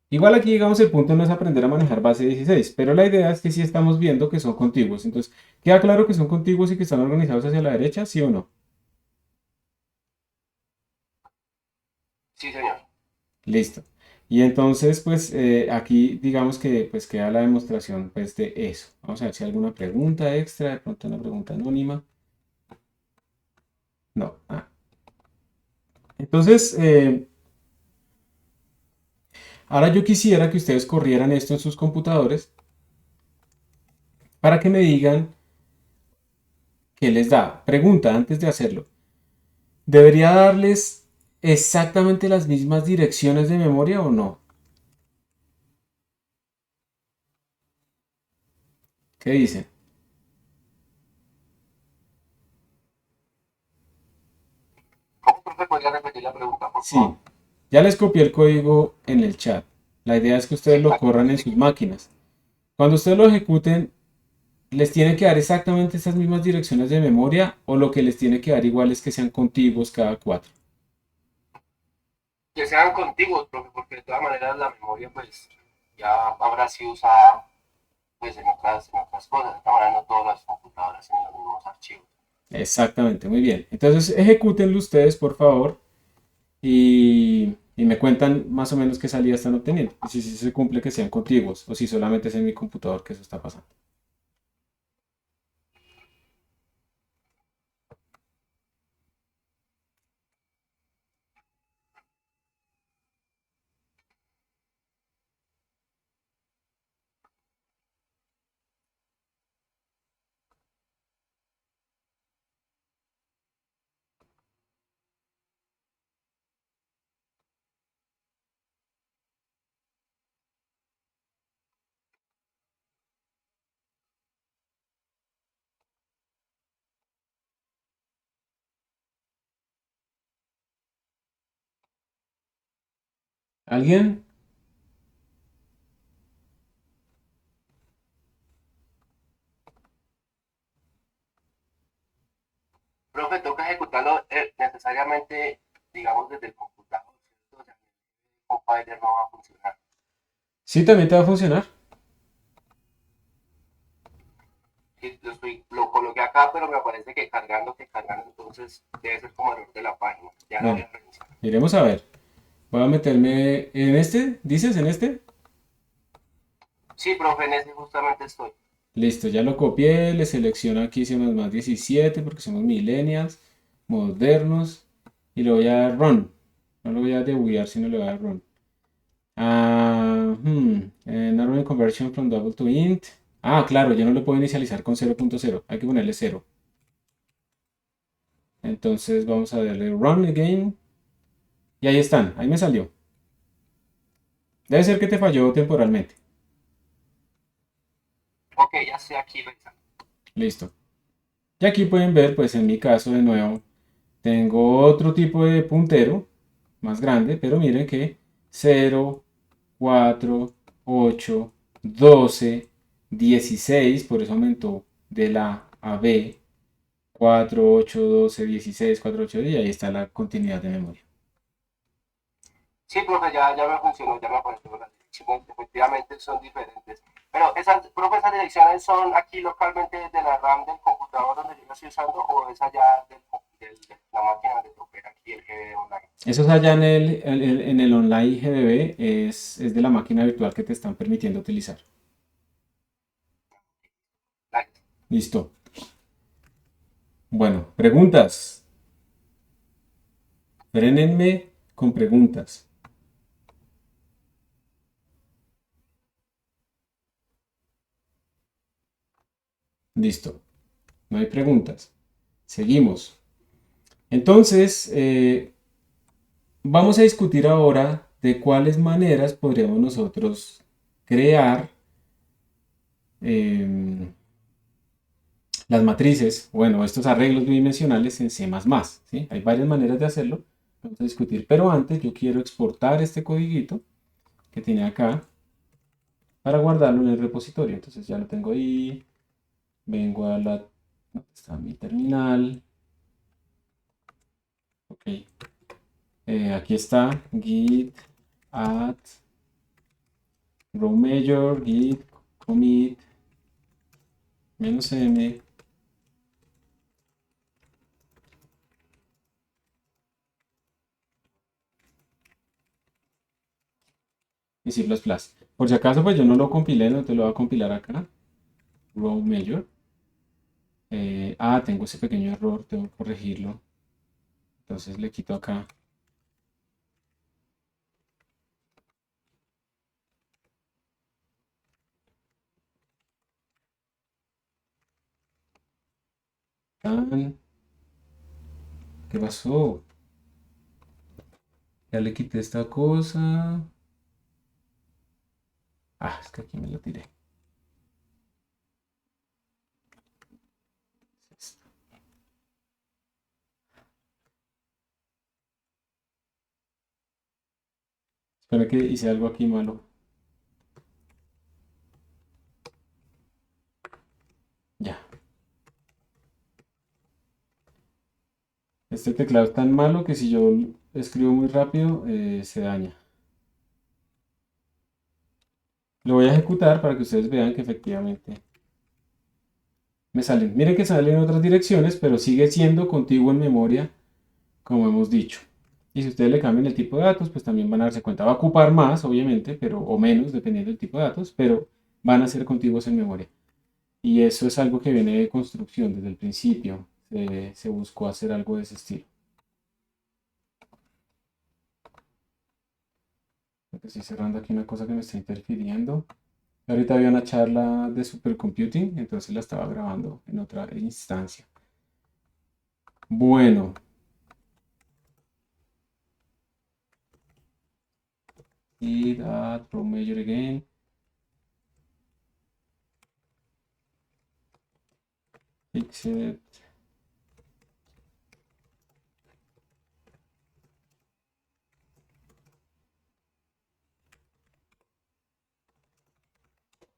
Igual aquí, digamos, el punto no es aprender a manejar base 16, pero la idea es que sí estamos viendo que son contiguos. Entonces, ¿queda claro que son contiguos y que están organizados hacia la derecha, sí o no? Sí, señor. Listo. Y entonces, pues aquí digamos que pues queda la demostración pues de eso. Vamos a ver si hay alguna pregunta extra, de pronto una pregunta anónima. No. Entonces, ahora yo quisiera que ustedes corrieran esto en sus computadores para que me digan qué les da. Pregunta antes de hacerlo. ¿Debería darles exactamente las mismas direcciones de memoria o no? ¿Qué dicen? ¿Cómo, profe, podría repetir la pregunta, por Sí, favor? ya les copié el código en el chat. La idea es que ustedes Sí, lo aquí lo corran en estoy sus viendo. máquinas. Cuando ustedes lo ejecuten, ¿les tiene que dar exactamente estas mismas direcciones de memoria o lo que les tiene que dar igual es que sean contiguos cada cuatro? Que sean contiguos, profe, porque de todas maneras la memoria pues ya habrá sido usada pues en otras cosas. De todas maneras no todas las computadoras tienen los mismos archivos. Exactamente, muy bien. Entonces ejecútenlo ustedes, por favor, y me cuentan más o menos qué salida están obteniendo. Y si se cumple que sean contiguos o si solamente es en mi computador que eso está pasando. ¿Alguien? Profe, toca ejecutarlo necesariamente, digamos, desde el computador, ¿cierto? O sea, el compiler no va a funcionar. Sí, también te va a funcionar. Y lo coloqué acá, pero me parece que cargando, entonces debe ser como error de la página. Ya lo voy Bueno, a reiniciar. iremos a ver. Voy a meterme en este, ¿dices en este? Sí, profe, en ese justamente estoy. Listo, ya lo copié, le selecciono aquí C++ 17 porque somos millennials, modernos, y le voy a dar run. No lo voy a debuguear, sino le voy a dar run. Normal conversion from double to int. Ah, claro, ya no lo puedo inicializar con 0.0, hay que ponerle 0. Entonces vamos a darle run again, y ahí están, ahí me salió. Debe ser que te falló temporalmente. Ok, ya estoy aquí revisando. Listo. Y aquí pueden ver, pues en mi caso de nuevo, tengo otro tipo de puntero más grande, pero miren que 0, 4, 8, 12, 16, por eso aumentó de la a B, 4, 8, 12, 16, 4, 8, y ahí está la continuidad de memoria. Sí, profe, ya me funcionó, ya me apareció las direcciones, efectivamente son diferentes. Pero esas, profe, esas direcciones son aquí localmente de la RAM del computador donde yo lo estoy usando o es allá de la máquina donde opera aquí el GD online. Eso es allá en el online GDB, es de la máquina virtual que te están permitiendo utilizar. Like. Listo. Bueno, preguntas. Frenenme con preguntas. Listo. No hay preguntas. Seguimos. Entonces, vamos a discutir ahora de cuáles maneras podríamos nosotros crear em, las matrices, bueno, estos arreglos bidimensionales en C++, ¿sí? Hay varias maneras de hacerlo. Vamos a discutir, pero antes yo quiero exportar este codiguito que tiene acá para guardarlo en el repositorio. Entonces ya lo tengo ahí. Vengo a la... ¿Dónde está mi terminal? Ok. Aquí está git add row major git commit -m y C++. Por si acaso, pues yo no lo compilé, no te lo voy a compilar acá. Row major. Tengo ese pequeño error, tengo que corregirlo. Entonces le quito acá. Tan. ¿Qué pasó? Ya le quité esta cosa. Es que aquí me lo tiré. Espera que hice algo aquí malo. Ya. Este teclado es tan malo que si yo escribo muy rápido, se daña. Lo voy a ejecutar para que ustedes vean que efectivamente me salen. Miren que salen en otras direcciones, pero sigue siendo contiguo en memoria, como hemos dicho. Y si ustedes le cambian el tipo de datos, pues también van a darse cuenta. Va a ocupar más, obviamente, pero, o menos, dependiendo del tipo de datos, pero van a ser contiguos en memoria. Y eso es algo que viene de construcción desde el principio. Se buscó hacer algo de ese estilo. Estoy cerrando aquí una cosa que me está interfiriendo. Ahorita había una charla de supercomputing, entonces la estaba grabando en otra instancia. Bueno, y that from major again. Fix it.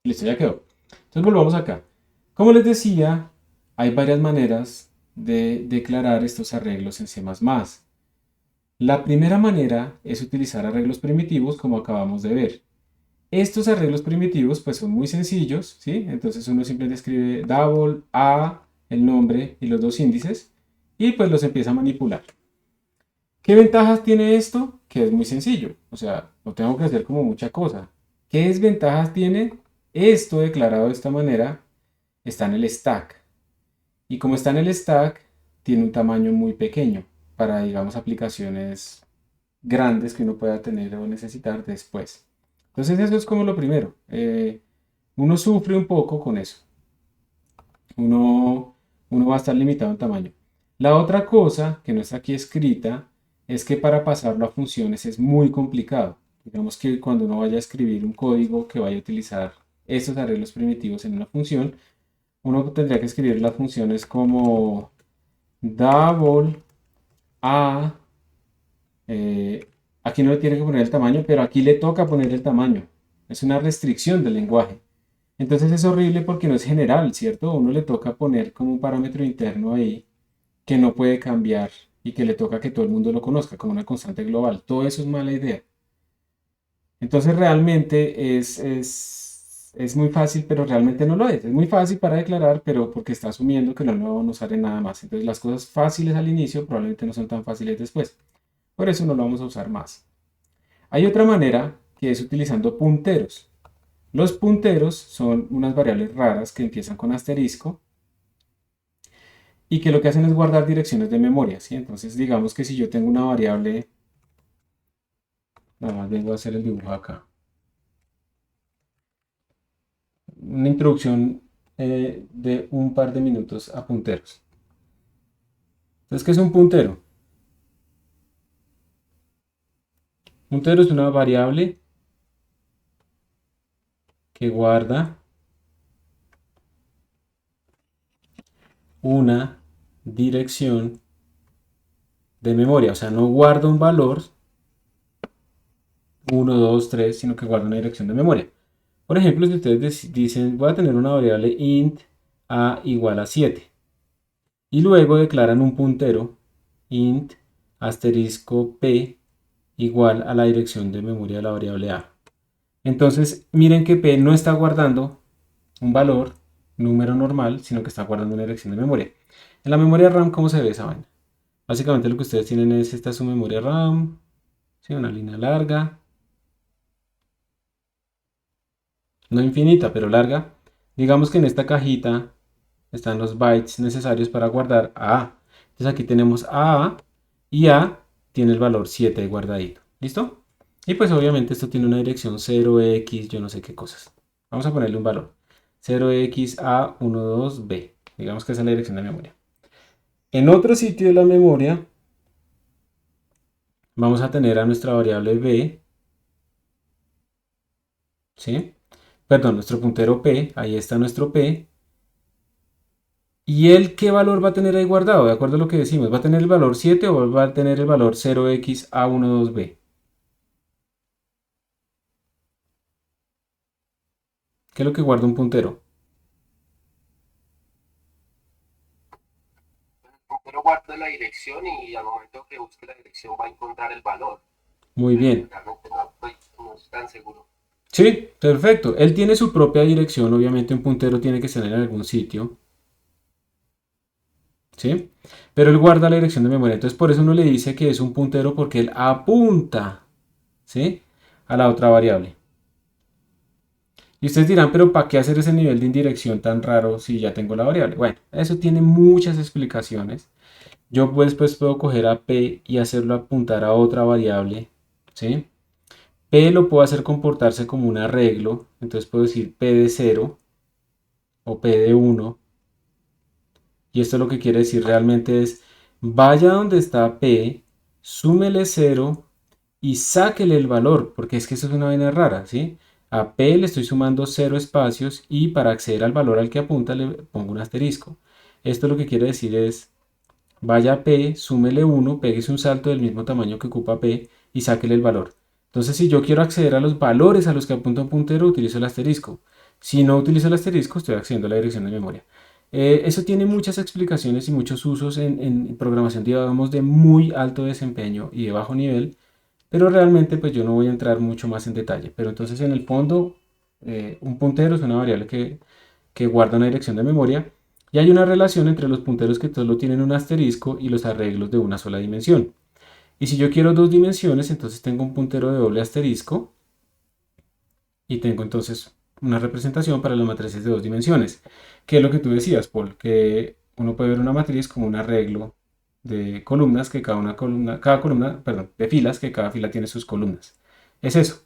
Listo, ya quedó. Entonces volvamos acá. Como les decía, hay varias maneras de declarar estos arreglos en C++. La primera manera es utilizar arreglos primitivos como acabamos de ver. Estos arreglos primitivos pues son muy sencillos, ¿sí? Entonces uno simplemente escribe double, a, el nombre y los dos índices y pues los empieza a manipular. ¿Qué ventajas tiene esto? Que es muy sencillo, o sea, no tengo que hacer como mucha cosa. ¿Qué desventajas tiene? Esto declarado de esta manera está en el stack. Y como está en el stack, tiene un tamaño muy pequeño para, digamos, aplicaciones grandes que uno pueda tener o necesitar después. Entonces eso es como lo primero. Uno sufre un poco con eso. Uno va a estar limitado en tamaño. La otra cosa que no está aquí escrita es que para pasarlo a funciones es muy complicado. Digamos que cuando uno vaya a escribir un código que vaya a utilizar estos arreglos primitivos en una función, uno tendría que escribir las funciones como double a, aquí no le tiene que poner el tamaño, pero aquí le toca poner el tamaño. Es una restricción del lenguaje. Entonces es horrible porque no es general, ¿cierto? A uno le toca poner como un parámetro interno ahí que no puede cambiar y que le toca que todo el mundo lo conozca como una constante global. Todo eso es mala idea. Entonces realmente es muy fácil, pero realmente no lo es. Es muy fácil para declarar, pero porque está asumiendo que no lo van a usar en nada más. Entonces las cosas fáciles al inicio probablemente no son tan fáciles después. Por eso no lo vamos a usar más. Hay otra manera que es utilizando punteros. Los punteros son unas variables raras que empiezan con asterisco y que lo que hacen es guardar direcciones de memoria, ¿sí? Entonces digamos que si yo tengo una variable, nada más vengo a hacer el dibujo acá. Una introducción de un par de minutos a punteros. Entonces, ¿qué es un puntero? Puntero es una variable que guarda una dirección de memoria, o sea, no guarda un valor 1, 2, 3, sino que guarda una dirección de memoria. Por ejemplo, si ustedes dicen, voy a tener una variable int a igual a 7 y luego declaran un puntero int asterisco p igual a la dirección de memoria de la variable a. Entonces, miren que p no está guardando un valor, número normal, sino que está guardando una dirección de memoria. En la memoria RAM, ¿cómo se ve esa vaina? Básicamente lo que ustedes tienen es, esta es su memoria RAM, ¿sí? Una línea larga, no infinita, pero larga. Digamos que en esta cajita están los bytes necesarios para guardar A. Entonces aquí tenemos A y A tiene el valor 7 ahí guardadito. ¿Listo? Y pues obviamente esto tiene una dirección 0x, yo no sé qué cosas. Vamos a ponerle un valor. 0xa12b. Digamos que esa es la dirección de memoria. En otro sitio de la memoria vamos a tener a nuestra variable b, ¿sí? Perdón, nuestro puntero p, ahí está nuestro p. ¿Y él qué valor va a tener ahí guardado? De acuerdo a lo que decimos, ¿va a tener el valor 7 o va a tener el valor 0xa12b? ¿Qué es lo que guarda un puntero? Pero guarda la dirección y al momento que busque la dirección va a encontrar el valor. Muy bien. Realmente no estoy tan seguro. Sí, perfecto. Él tiene su propia dirección, obviamente un puntero tiene que estar en algún sitio, ¿sí? Pero él guarda la dirección de memoria, entonces por eso uno le dice que es un puntero porque él apunta, ¿sí? A la otra variable. Y ustedes dirán, pero ¿para qué hacer ese nivel de indirección tan raro si ya tengo la variable? Bueno, eso tiene muchas explicaciones. Yo pues puedo coger a P y hacerlo apuntar a otra variable, ¿sí? P lo puedo hacer comportarse como un arreglo, entonces puedo decir P de 0 o P de 1. Y esto lo que quiere decir realmente es, vaya donde está P, súmele 0 y sáquele el valor, porque es que eso es una vaina rara, ¿sí? A P le estoy sumando 0 espacios y para acceder al valor al que apunta le pongo un asterisco. Esto lo que quiere decir es, vaya a P, súmele 1, péguese un salto del mismo tamaño que ocupa P y sáquele el valor. Entonces, si yo quiero acceder a los valores a los que apunta un puntero, utilizo el asterisco. Si no utilizo el asterisco, estoy accediendo a la dirección de memoria. Eso tiene muchas explicaciones y muchos usos en programación, digamos, de muy alto desempeño y de bajo nivel, pero realmente pues yo no voy a entrar mucho más en detalle. Pero entonces en el fondo, un puntero es una variable que guarda una dirección de memoria y hay una relación entre los punteros que solo tienen un asterisco y los arreglos de una sola dimensión. Y si yo quiero dos dimensiones, entonces tengo un puntero de doble asterisco y tengo entonces una representación para las matrices de dos dimensiones. Que es lo que tú decías, Paul, que uno puede ver una matriz como un arreglo de columnas, que cada columna, perdón, de filas, que cada fila tiene sus columnas. Es eso.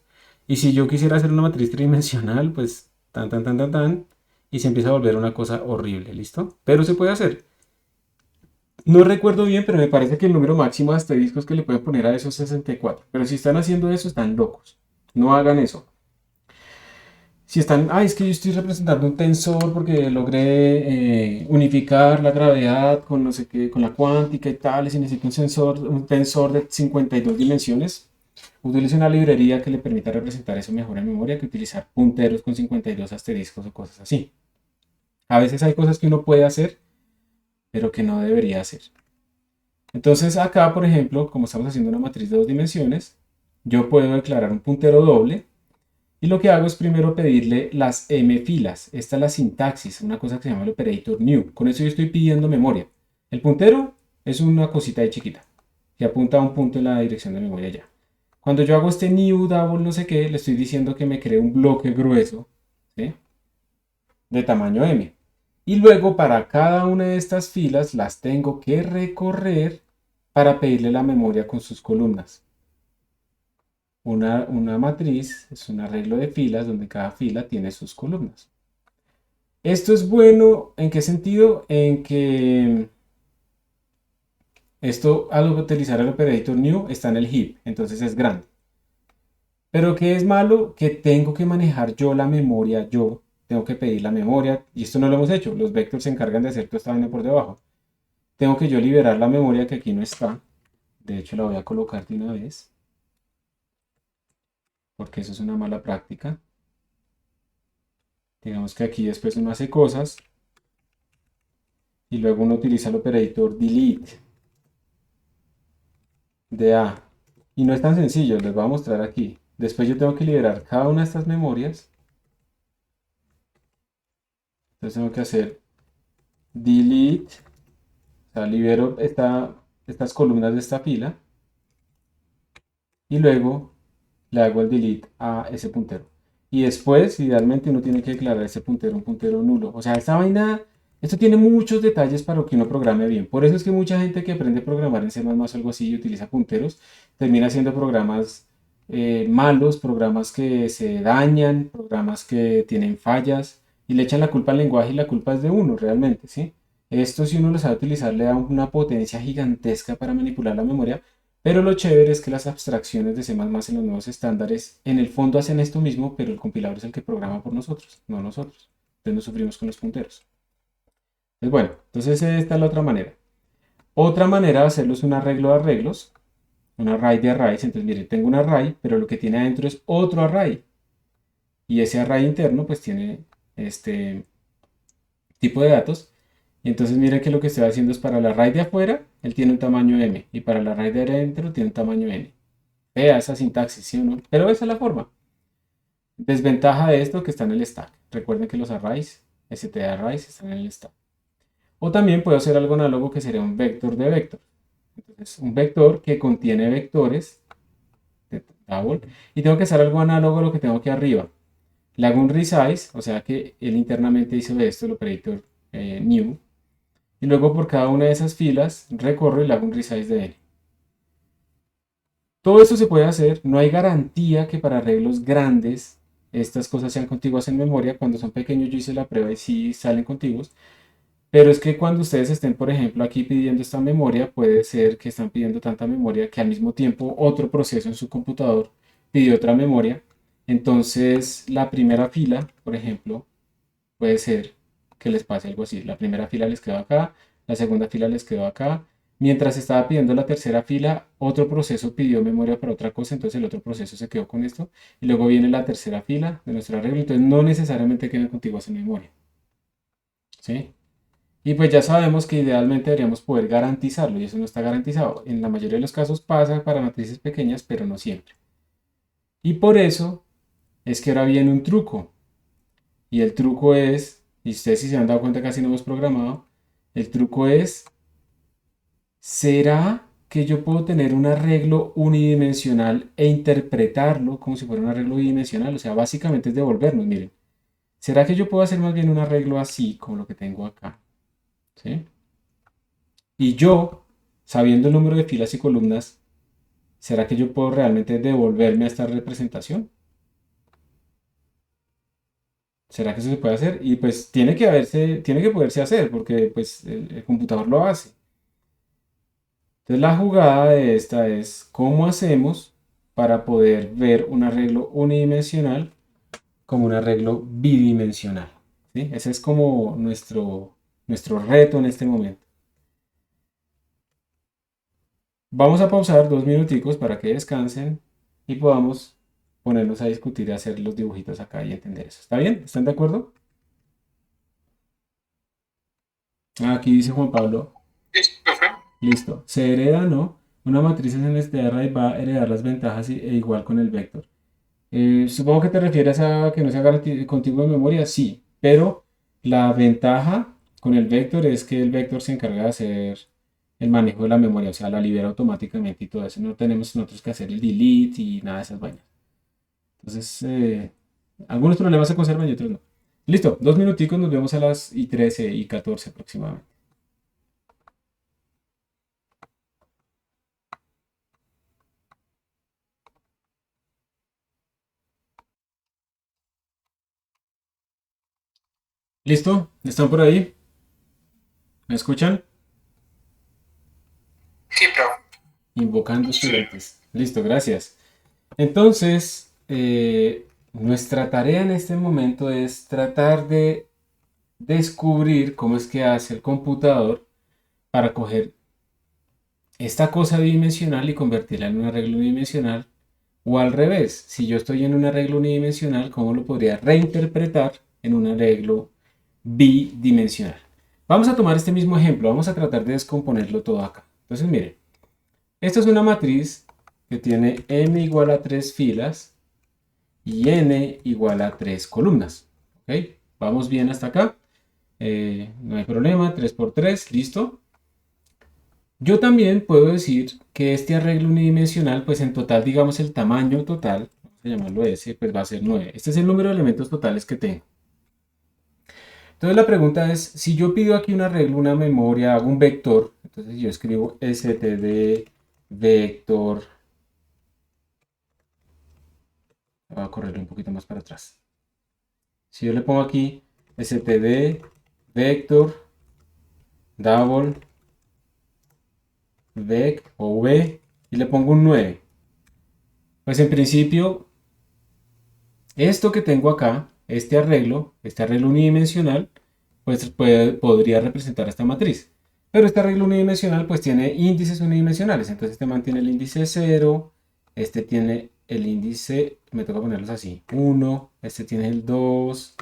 Y si yo quisiera hacer una matriz tridimensional, pues tan, tan, tan, tan, tan, y se empieza a volver una cosa horrible, ¿listo? Pero se puede hacer. No recuerdo bien, pero me parece que el número máximo de asteriscos que le pueden poner a eso es 64. Pero si están haciendo eso, están locos. No hagan eso. Si están, es que yo estoy representando un tensor porque logré unificar la gravedad con no sé qué, con la cuántica y tal, y si necesito un tensor de 52 dimensiones, utilice una librería que le permita representar eso mejor en memoria que utilizar punteros con 52 asteriscos o cosas así. A veces hay cosas que uno puede hacer, pero que no debería hacer. Entonces acá, por ejemplo, como estamos haciendo una matriz de dos dimensiones, yo puedo declarar un puntero doble. Y lo que hago es primero pedirle las m filas. Esta es la sintaxis, una cosa que se llama el operator new. Con eso yo estoy pidiendo memoria. El puntero es una cosita de chiquita que apunta a un punto en la dirección de memoria ya. Cuando yo hago este new double no sé qué, le estoy diciendo que me cree un bloque grueso, ¿sí?, de tamaño m. Y luego para cada una de estas filas las tengo que recorrer para pedirle la memoria con sus columnas. Una matriz es un arreglo de filas donde cada fila tiene sus columnas. Esto es bueno, ¿en qué sentido? En que esto al utilizar el operator new está en el heap, entonces es grande. Pero ¿qué es malo? Que tengo que manejar yo la memoria, yo tengo que pedir la memoria, y esto no lo hemos hecho, los vectors se encargan de hacer toda esta vaina por debajo. Tengo que yo liberar la memoria que aquí no está, de hecho la voy a colocar de una vez, porque eso es una mala práctica. Digamos que aquí después uno hace cosas y luego uno utiliza el operator delete de A. Y no es tan sencillo, les voy a mostrar aquí. Después yo tengo que liberar cada una de estas memorias. Entonces tengo que hacer delete, o sea, libero estas columnas de esta fila y luego le hago el delete a ese puntero. Y después, idealmente, uno tiene que declarar ese puntero un puntero nulo. O sea, esta vaina, esto tiene muchos detalles para que uno programe bien. Por eso es que mucha gente que aprende a programar en C++ o algo así y utiliza punteros, termina haciendo programas malos, programas que se dañan, programas que tienen fallas y le echan la culpa al lenguaje y la culpa es de uno realmente, ¿sí? Esto si uno lo sabe utilizar le da una potencia gigantesca para manipular la memoria, pero lo chévere es que las abstracciones de C++ en los nuevos estándares en el fondo hacen esto mismo, pero el compilador es el que programa por nosotros, no nosotros. Entonces no sufrimos con los punteros. Pues bueno, entonces esta es la otra manera. Otra manera de hacerlo es un arreglo de arreglos, un array de arrays. Entonces miren, tengo un array, pero lo que tiene adentro es otro array. Y ese array interno pues tiene este tipo de datos. Y entonces miren que lo que estoy haciendo es para el array de afuera, él tiene un tamaño m, y para el array de adentro tiene un tamaño n. Vea esa sintaxis, ¿sí o no? Pero esa es la forma. Desventaja de esto que está en el stack. Recuerden que los arrays, stdarrays, están en el stack. O también puedo hacer algo análogo que sería un vector de vector. Entonces, un vector que contiene vectores de double, y tengo que hacer algo análogo a lo que tengo aquí arriba. Le hago un resize, o sea que él internamente hizo esto, el operator new, y luego por cada una de esas filas recorro y le hago un resize de n. Todo esto se puede hacer, no hay garantía que para arreglos grandes estas cosas sean contiguas en memoria. Cuando son pequeños yo hice la prueba y sí salen contiguos, pero es que cuando ustedes estén, por ejemplo, aquí pidiendo esta memoria, puede ser que están pidiendo tanta memoria que al mismo tiempo otro proceso en su computador pidió otra memoria. Entonces la primera fila, por ejemplo, puede ser que les pase algo así. La primera fila les quedó acá, la segunda fila les quedó acá, Mientras estaba pidiendo la tercera fila, otro proceso pidió memoria para otra cosa, entonces el otro proceso se quedó con esto. Y luego viene la tercera fila de nuestro arreglo, entonces no necesariamente quedan contiguas en memoria. ¿Sí? Y pues ya sabemos que idealmente deberíamos poder garantizarlo y eso no está garantizado. En la mayoría de los casos pasa para matrices pequeñas, pero no siempre. Y por eso es que ahora viene un truco. Y el truco es, y ustedes si se han dado cuenta casi no hemos programado, el truco es, ¿será que yo puedo tener un arreglo unidimensional e interpretarlo como si fuera un arreglo bidimensional? O sea, básicamente es devolvernos, miren. ¿Será que yo puedo hacer más bien un arreglo así, como lo que tengo acá? ¿Sí? Y yo, sabiendo el número de filas y columnas, ¿será que yo puedo realmente devolverme a esta representación? ¿Será que eso se puede hacer? Y pues tiene que poderse hacer porque pues el computador lo hace. Entonces la jugada de esta es cómo hacemos para poder ver un arreglo unidimensional como un arreglo bidimensional. ¿Sí? Ese es como nuestro reto en este momento. Vamos a pausar 2 minuticos para que descansen y podamos ponernos a discutir y hacer los dibujitos acá y entender eso. ¿Está bien? ¿Están de acuerdo? Aquí dice Juan Pablo. Listo, profe. Listo. ¿Se hereda o no? Una matriz en este array va a heredar las ventajas e igual con el vector. Supongo que te refieres a que no sea contiguo de memoria. Sí, pero la ventaja con el vector es que el vector se encarga de hacer el manejo de la memoria, o sea, la libera automáticamente y todo eso. No tenemos nosotros que hacer el delete y nada de esas vainas. Entonces, algunos problemas se conservan y otros no. Listo, 2 minuticos, nos vemos a las y 13 y 14 aproximadamente. ¿Listo? ¿Están por ahí? ¿Me escuchan? Sí, profe. Invocando estudiantes. Listo, gracias. Entonces, nuestra tarea en este momento es tratar de descubrir cómo es que hace el computador para coger esta cosa bidimensional y convertirla en un arreglo unidimensional. O al revés, si yo estoy en un arreglo unidimensional, ¿cómo lo podría reinterpretar en un arreglo bidimensional? Vamos a tomar este mismo ejemplo, vamos a tratar de descomponerlo todo acá. Entonces, miren, esta es una matriz que tiene m igual a 3 filas y n igual a 3 columnas. ¿Ok? Vamos bien hasta acá. No hay problema, 3 por 3, listo. Yo también puedo decir que este arreglo unidimensional, pues en total, digamos el tamaño total, vamos a llamarlo S, pues va a ser 9. Este es el número de elementos totales que tengo. Entonces la pregunta es, si yo pido aquí un arreglo, una memoria, hago un vector, entonces yo escribo std vector, voy a correrlo un poquito más para atrás. Si yo le pongo aquí std vector double vec o v y le pongo un 9, pues en principio esto que tengo acá, este arreglo unidimensional, pues podría representar esta matriz. Pero este arreglo unidimensional pues tiene índices unidimensionales. Entonces este mantiene el índice 0, este tiene el índice, me toca ponerlos así, 1, este tiene el 2,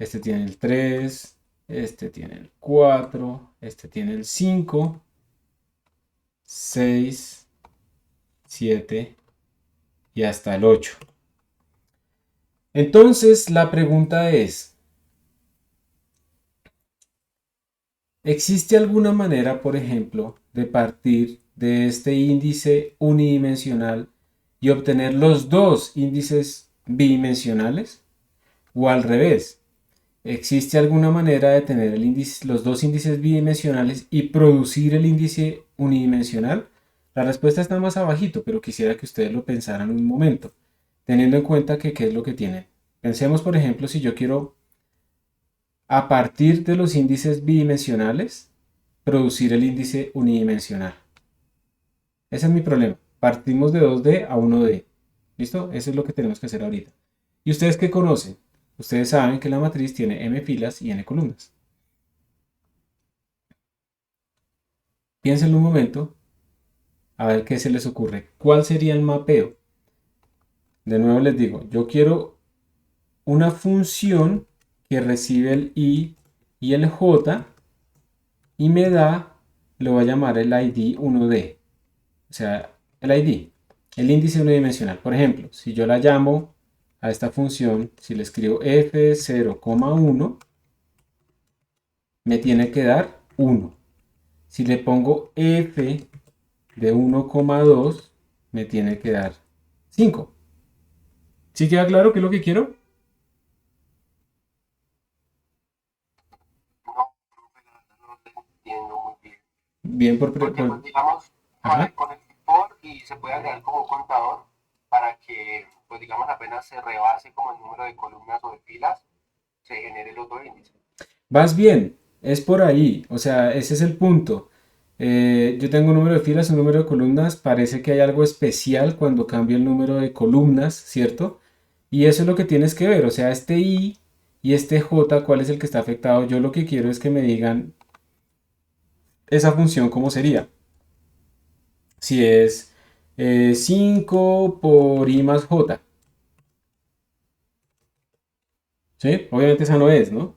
este tiene el 3, este tiene el 4, este tiene el 5, 6, 7 y hasta el 8. Entonces la pregunta es, ¿existe alguna manera, por ejemplo, de partir de este índice unidimensional y obtener los dos índices bidimensionales? ¿O al revés? ¿Existe alguna manera de tener los dos índices bidimensionales y producir el índice unidimensional? La respuesta está más abajito, pero quisiera que ustedes lo pensaran un momento, teniendo en cuenta que qué es lo que tienen. Pensemos, por ejemplo, si yo quiero, a partir de los índices bidimensionales, producir el índice unidimensional. Ese es mi problema. Partimos de 2D a 1D. ¿Listo? Eso es lo que tenemos que hacer ahorita. ¿Y ustedes qué conocen? Ustedes saben que la matriz tiene m filas y n columnas. Piénsenlo un momento, a ver qué se les ocurre. ¿Cuál sería el mapeo? De nuevo les digo, yo quiero una función que recibe el i y el j y me da, lo voy a llamar el id 1D, o sea, el id, el índice unidimensional. Por ejemplo, si yo la llamo a esta función, si le escribo f0,1, me tiene que dar 1. Si le pongo f de 1,2, me tiene que dar 5. ¿Sí queda claro qué es lo que quiero? No, profe, la verdad no lo entiendo muy bien. Bien Porque, pues, digamos, ajá. con el for y se puede agregar como un contador para que, pues, digamos, apenas se rebase como el número de columnas o de filas, se genere el otro índice. Vas bien, es por ahí, o sea, ese es el punto. Yo tengo un número de filas, un número de columnas, parece que hay algo especial cuando cambia el número de columnas, ¿cierto? Y eso es lo que tienes que ver, o sea, este i y este j, ¿cuál es el que está afectado? Yo lo que quiero es que me digan esa función, ¿cómo sería? Si es 5 por i más j, ¿sí? Obviamente esa no es, ¿no?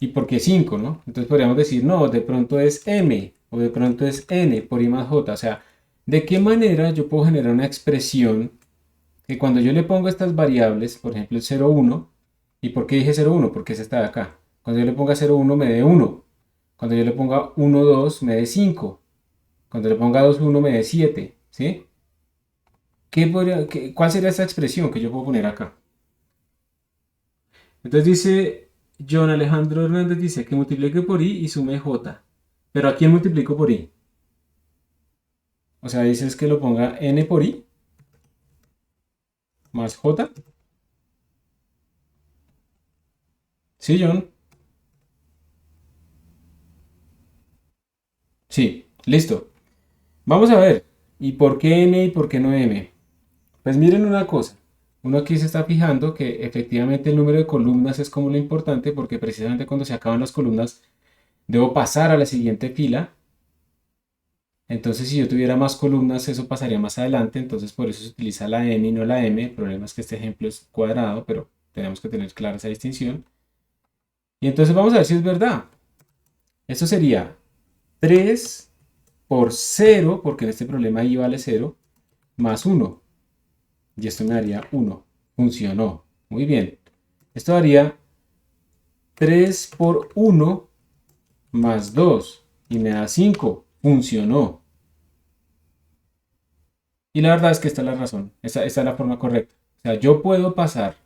¿Y por qué 5, no? Entonces podríamos decir, no, de pronto es m o de pronto es n por i más j. O sea, ¿de qué manera yo puedo generar una expresión que cuando yo le pongo estas variables, por ejemplo el 0, 1, ¿y por qué dije 0, 1? Porque es esta de acá. Cuando yo le ponga 0, 1 me dé 1. Cuando yo le ponga 1, 2 me dé 5. Cuando le ponga 2, 1 me dé 7. ¿Sí? ¿Cuál sería esta expresión que yo puedo poner acá? Entonces dice John Alejandro Hernández dice que multiplique por i y sume j. ¿Pero a quién multiplico por i? O sea, dices que lo ponga n por i más j. Sí, John. Sí, listo. Vamos a ver. ¿Y por qué n y por qué no m? Pues miren una cosa. Uno aquí se está fijando que efectivamente el número de columnas es como lo importante porque precisamente cuando se acaban las columnas debo pasar a la siguiente fila. Entonces si yo tuviera más columnas eso pasaría más adelante. Entonces por eso se utiliza la n y no la m. El problema es que este ejemplo es cuadrado, pero tenemos que tener clara esa distinción. Y entonces vamos a ver si es verdad. Esto sería 3 por 0, porque en este problema i vale 0, más 1. Y esto me daría 1. Funcionó. Muy bien. Esto daría 3 por 1 más 2. Y me da 5. Funcionó. Y la verdad es que esta es la razón. Esta es la forma correcta. O sea, yo puedo pasar,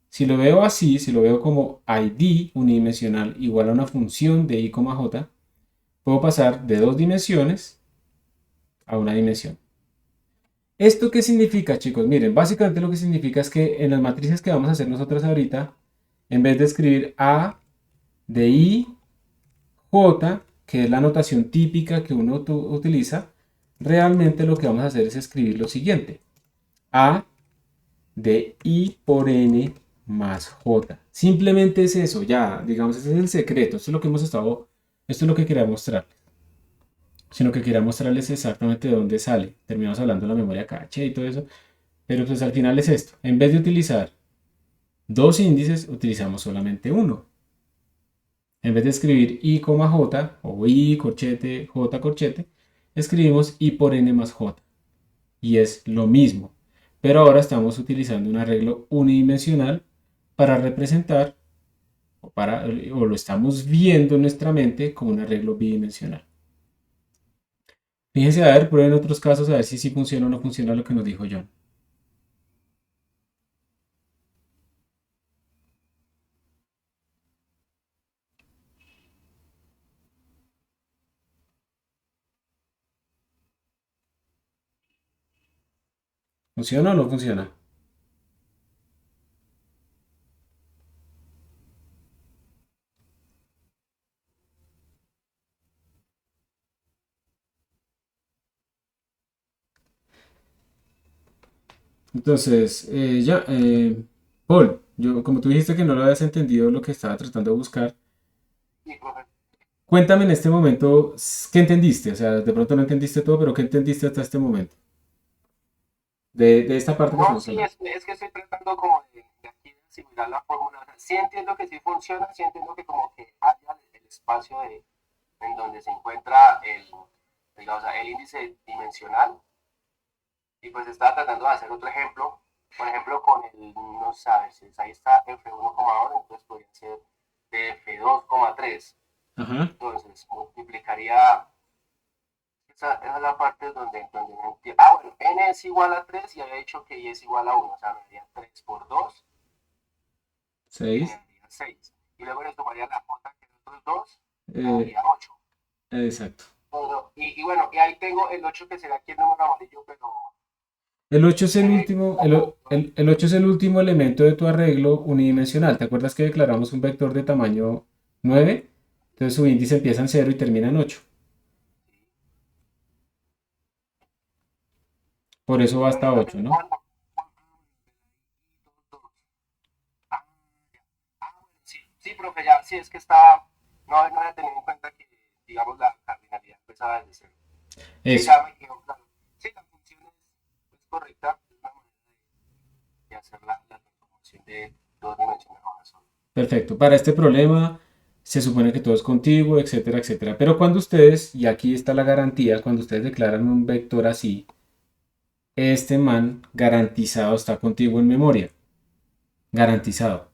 si lo veo así, si lo veo como id unidimensional igual a una función de i, j, puedo pasar de dos dimensiones a una dimensión. ¿Esto qué significa, chicos? Miren, básicamente lo que significa es que en las matrices que vamos a hacer nosotros ahorita, en vez de escribir A de I, J, que es la notación típica que uno utiliza, realmente lo que vamos a hacer es escribir lo siguiente. A de I por N más J. Simplemente es eso, ya, digamos, ese es el secreto. Esto es lo que hemos estado, esto es lo que quería mostrar. Sino que quería mostrarles exactamente de dónde sale. Terminamos hablando de la memoria caché y todo eso. Pero pues al final es esto. En vez de utilizar dos índices, utilizamos solamente uno. En vez de escribir i, j o i corchete, j corchete, escribimos i por n más j. Y es lo mismo. Pero ahora estamos utilizando un arreglo unidimensional para representar o lo estamos viendo en nuestra mente como un arreglo bidimensional. Fíjense, a ver, prueben otros casos a ver si sí funciona o no funciona lo que nos dijo John. ¿Funciona o no funciona? Entonces, Paul, como tú dijiste que no lo habías entendido lo que estaba tratando de buscar, Sí, profe. Cuéntame en este momento, ¿qué entendiste? O sea, de pronto no entendiste todo, pero ¿qué entendiste hasta este momento? De esta parte que No, estamos sí, hablando. es que estoy tratando como de aquí de asimilar la fórmula. O sea, sí entiendo que sí funciona, sí entiendo que como que haya el espacio en donde se encuentra digamos, el índice dimensional. Y pues estaba tratando de hacer otro ejemplo. Por ejemplo, con el, no sabes, ahí está F1,1, entonces podría ser de F2,3. Ajá. Entonces multiplicaría, esa es la parte donde no entiendo. Ah, bueno, n es igual a 3 y había dicho que y es igual a 1, o sea, me daría 3 por 2 y me 6. daría 6. Y luego le sumaría la j que es otros 2, me Eh, daría 8. exacto. Y bueno, y ahí tengo el 8 que será aquí el número amarillo, pero El 8 es el eh, último, el 8 es el último elemento de tu arreglo unidimensional. ¿Te acuerdas que declaramos un vector de tamaño 9? Entonces su índice empieza en 0 y termina en 8. Por eso va bueno, hasta 8, entonces, ¿no? ah, bueno, sí, sí, profe, ya, sí, es que estaba, no había tenido en cuenta que, digamos, la cardinalidad empezaba desde cero. Sí, Eso. ya me quedó claro. Sí, la función es correcta, es una manera de hacer la transformación de dos dimensiones a una sola. Perfecto. Para este problema se supone que todo es contiguo, etcétera, etcétera. Pero cuando ustedes, y aquí está la garantía, cuando ustedes declaran un vector así, este man garantizado está contiguo en memoria. Garantizado.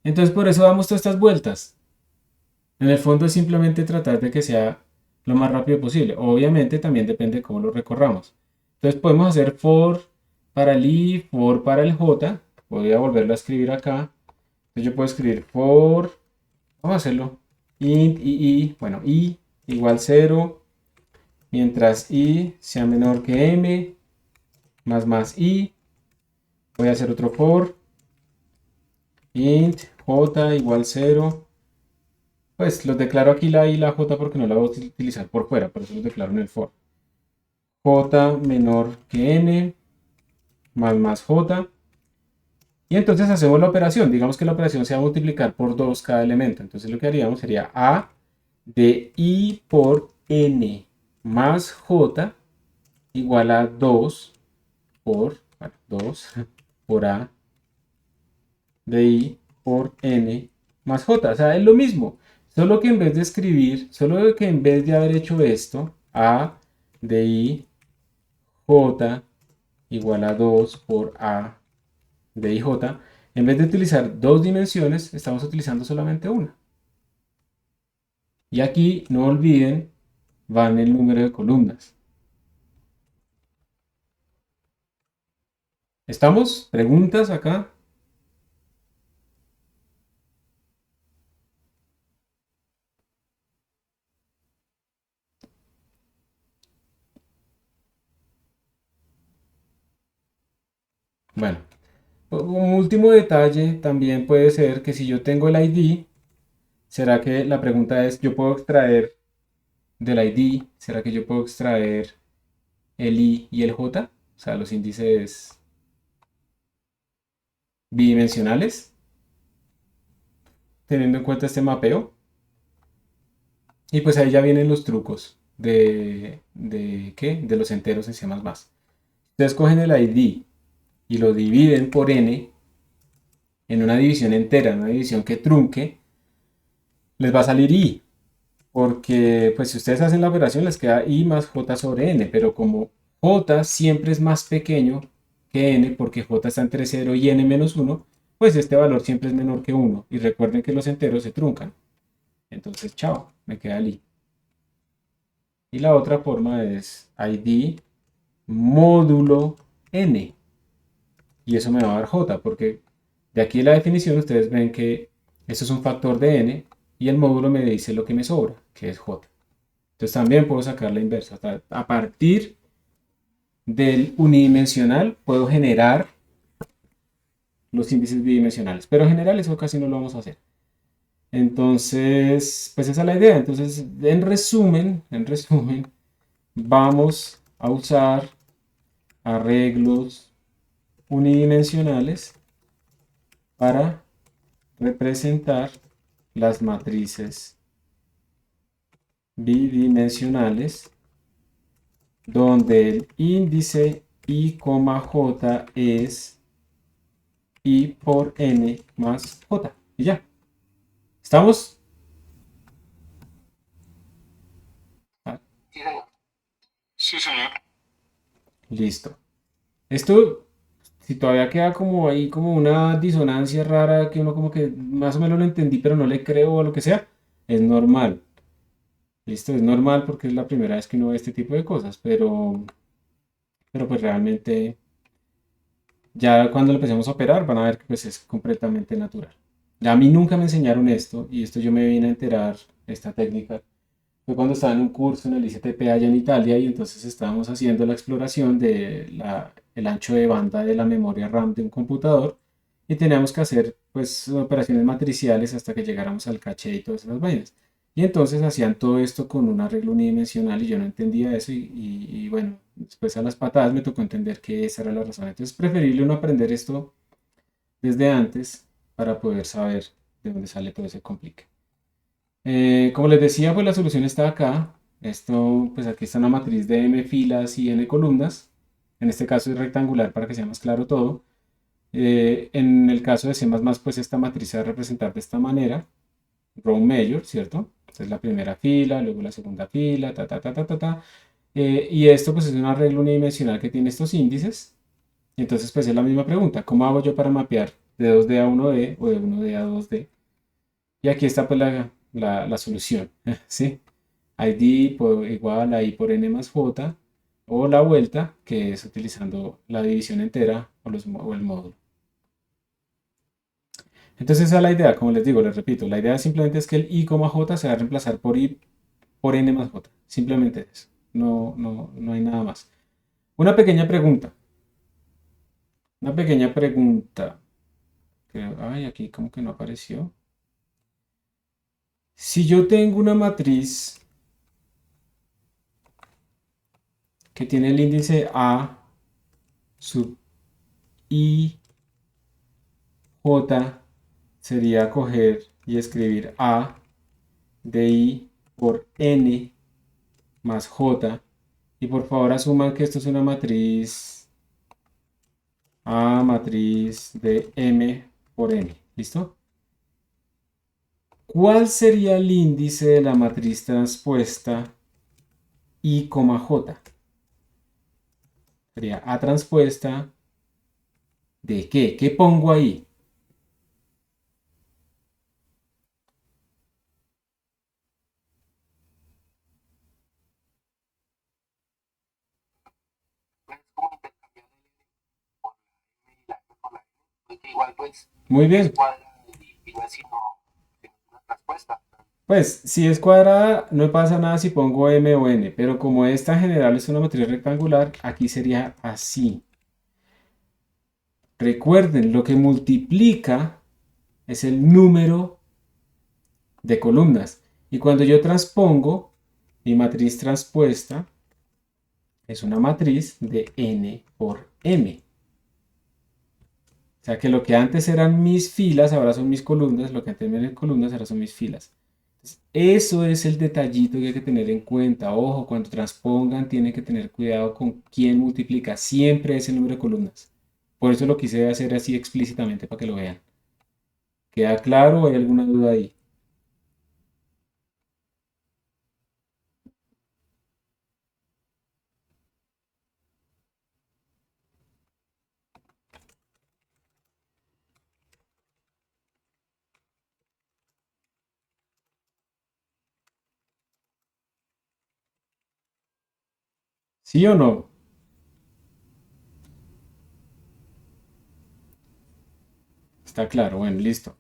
Entonces por eso damos todas estas vueltas. En el fondo es simplemente tratar de que sea lo más rápido posible. Obviamente también depende de cómo lo recorramos. Entonces podemos hacer for para el i, for para el j. Voy a volverlo a escribir acá. Entonces yo puedo escribir for, vamos a hacerlo, int i, bueno, i igual 0, mientras i sea menor que m, más i. Voy a hacer otro for, int j igual 0. Pues los declaro aquí la i y la j porque no la voy a utilizar por fuera, por eso los declaro en el for. J menor que n más j. Y entonces hacemos la operación. Digamos que la operación sea multiplicar por 2 cada elemento. Entonces lo que haríamos sería a de i por n más j igual a 2 por, bueno, 2 por a de i por n más j. O sea, es lo mismo. Solo que en vez de escribir, solo que en vez de haber hecho esto, a de i j igual a 2 por a de i j, en vez de utilizar dos dimensiones, estamos utilizando solamente una. Y aquí, no olviden, van el número de columnas. ¿Estamos? ¿Preguntas acá? Bueno, un último detalle también puede ser que si yo tengo el ID, ¿será que la pregunta es, yo puedo extraer del ID, ¿será que yo puedo extraer el I y el J? O sea, los índices bidimensionales, teniendo en cuenta este mapeo. Y pues ahí ya vienen los trucos ¿qué? De los enteros en C++. Ustedes cogen el ID y lo dividen por n en una división entera, en una división que trunque, les va a salir i. Porque pues si ustedes hacen la operación les queda i más j sobre n, pero como j siempre es más pequeño que n, porque j está entre 0 y n menos 1, pues este valor siempre es menor que 1. Y recuerden que los enteros se truncan. Entonces, chao, me queda el i. Y la otra forma es id módulo n. Y eso me va a dar j, porque de aquí en la definición ustedes ven que esto es un factor de n y el módulo me dice lo que me sobra, que es j. Entonces también puedo sacar la inversa. A partir del unidimensional puedo generar los índices bidimensionales. Pero en general eso casi no lo vamos a hacer. Entonces, pues esa es la idea. Entonces, en resumen, vamos a usar arreglos unidimensionales para representar las matrices bidimensionales donde el índice I, J es I por N más J. Y ya. ¿Estamos? Ah, Sí, señor. Sí, señor. listo. Esto, si todavía queda como ahí como una disonancia rara que uno como que más o menos lo entendí, pero no le creo o lo que sea, es normal. Listo, es normal porque es la primera vez que uno ve este tipo de cosas, pero pues realmente ya cuando lo empecemos a operar van a ver que pues es completamente natural. Ya a mí nunca me enseñaron esto y esto yo me vine a enterar, esta técnica, fue cuando estaba en un curso en el ICTP allá en Italia y entonces estábamos haciendo la exploración de el ancho de banda de la memoria RAM de un computador y teníamos que hacer pues operaciones matriciales hasta que llegáramos al caché y todas esas vainas. Y entonces hacían todo esto con un arreglo unidimensional y yo no entendía eso y bueno, después a las patadas me tocó entender que esa era la razón. Entonces es preferible uno aprender esto desde antes para poder saber de dónde sale todo ese complique. Como les decía, pues la solución está acá. Esto, pues aquí está una matriz de m filas y n columnas. En este caso es rectangular para que sea más claro todo. En el caso de C++, pues esta matriz se va a representar de esta manera. Row major, ¿cierto? Esta es la primera fila, luego la segunda fila, ta, ta, ta, ta, ta, ta. Y esto pues es un arreglo unidimensional que tiene estos índices. Y entonces pues es la misma pregunta. ¿Cómo hago yo para mapear de 2D a 1D o de 1D a 2D? Y aquí está pues la solución, ¿sí? ID igual a I por N más J o la vuelta, que es utilizando la división entera o el módulo. Entonces esa es la idea, como les digo, les repito, la idea simplemente es que el I, J se va a reemplazar por I por N más J. Simplemente eso. No hay nada más. Una pequeña pregunta. Una pequeña pregunta. Ay, aquí como que no apareció. Si yo tengo una matriz que tiene el índice A sub I J, sería coger y escribir A de I por N más J. Y por favor asuman que esto es una matriz A matriz de M por N. ¿Listo? ¿Cuál sería el índice de la matriz transpuesta I, J? Sería A transpuesta ¿de qué? ¿Qué pongo ahí? Pues es como intercambiar el N por la M y la M por la N, porque igual pues Muy es bien. cuadrada y no es sino una respuesta. Pues si es cuadrada, no pasa nada si pongo M o N, pero como esta en general es una matriz rectangular, aquí sería así. Recuerden, lo que multiplica es el número de columnas. Y cuando yo transpongo, mi matriz transpuesta es una matriz de N por M. O sea que lo que antes eran mis filas, ahora son mis columnas, lo que antes eran columnas, ahora son mis filas. Eso es el detallito que hay que tener en cuenta. Ojo, cuando transpongan, tienen que tener cuidado con quién multiplica. Siempre es el número de columnas. Por eso lo quise hacer así explícitamente para que lo vean. ¿Queda claro o hay alguna duda ahí? ¿Sí o no? Está claro. Bueno, listo.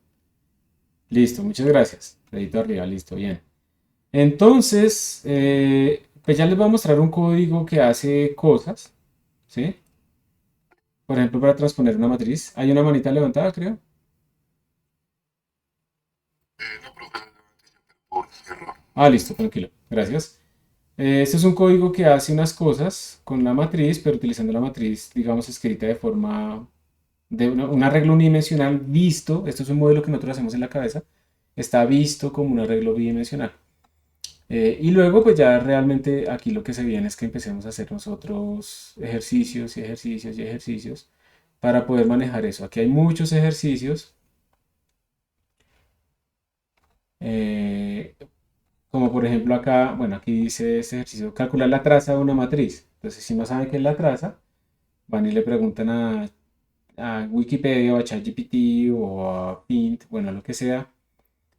Listo, muchas gracias. Dedito arriba, listo, bien. Entonces, pues ya les voy a mostrar un código que hace cosas, ¿sí? Por ejemplo, para transponer una matriz. Hay una manita levantada, creo. No, profe, por error. Ah, listo, tranquilo. Gracias. Este es un código que hace unas cosas con la matriz, pero utilizando la matriz, digamos, escrita de forma de un arreglo unidimensional visto. Esto es un modelo que nosotros hacemos en la cabeza. Está visto como un arreglo bidimensional. Y luego, pues ya realmente aquí lo que se viene es que empecemos a hacer nosotros ejercicios y ejercicios y ejercicios para poder manejar eso. Aquí hay muchos ejercicios, eh, como por ejemplo acá, bueno, aquí dice este ejercicio, calcular la traza de una matriz. Entonces, si no saben qué es la traza, van y le preguntan a Wikipedia o a ChatGPT o a Paint, bueno, lo que sea.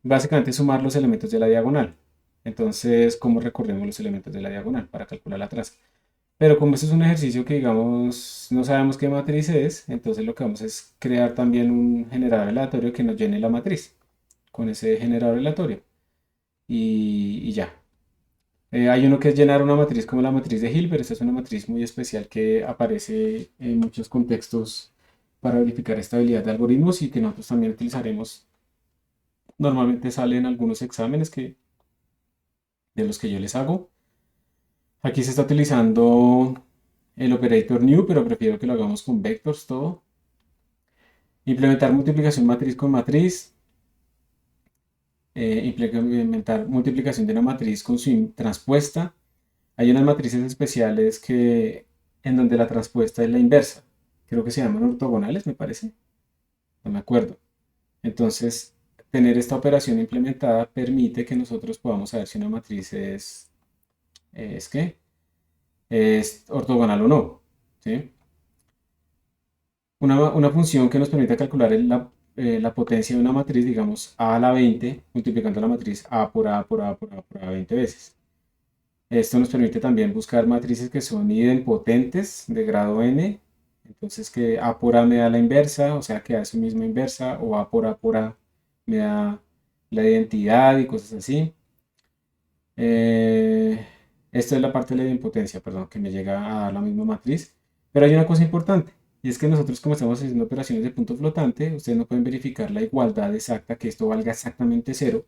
Básicamente sumar los elementos de la diagonal. Entonces, ¿cómo recorremos los elementos de la diagonal para calcular la traza? Pero como este es un ejercicio que, digamos, no sabemos qué matriz es, entonces lo que vamos es crear también un generador aleatorio que nos llene la matriz con ese generador aleatorio. Y ya. Hay uno que es llenar una matriz como la matriz de Hilbert. Esta es una matriz muy especial que aparece en muchos contextos para verificar estabilidad de algoritmos y que nosotros también utilizaremos. Normalmente salen algunos exámenes de los que yo les hago. Aquí se está utilizando el operator new, pero prefiero que lo hagamos con vectors todo. Implementar multiplicación matriz con matriz. Implementar multiplicación de una matriz con su transpuesta. Hay unas matrices especiales en donde la transpuesta es la inversa. Creo que se llaman ortogonales, me parece. No me acuerdo. Entonces, tener esta operación implementada permite que nosotros podamos saber si una matriz es ¿qué? Es ortogonal o no. ¿Sí? Una función que nos permite calcular la potencia de una matriz, digamos, a a la 20, multiplicando la matriz a por a por a por a por a 20 veces. Esto nos permite también buscar matrices que son idempotentes de grado n. Entonces que a por a me da la inversa, o sea que a su misma inversa, o a por a me da la identidad y cosas así. Eh, Esto es la parte de la idempotencia, perdón, que me llega a dar la misma matriz. Pero hay una cosa importante, y es que nosotros como estamos haciendo operaciones de punto flotante, ustedes no pueden verificar la igualdad exacta, que esto valga exactamente cero,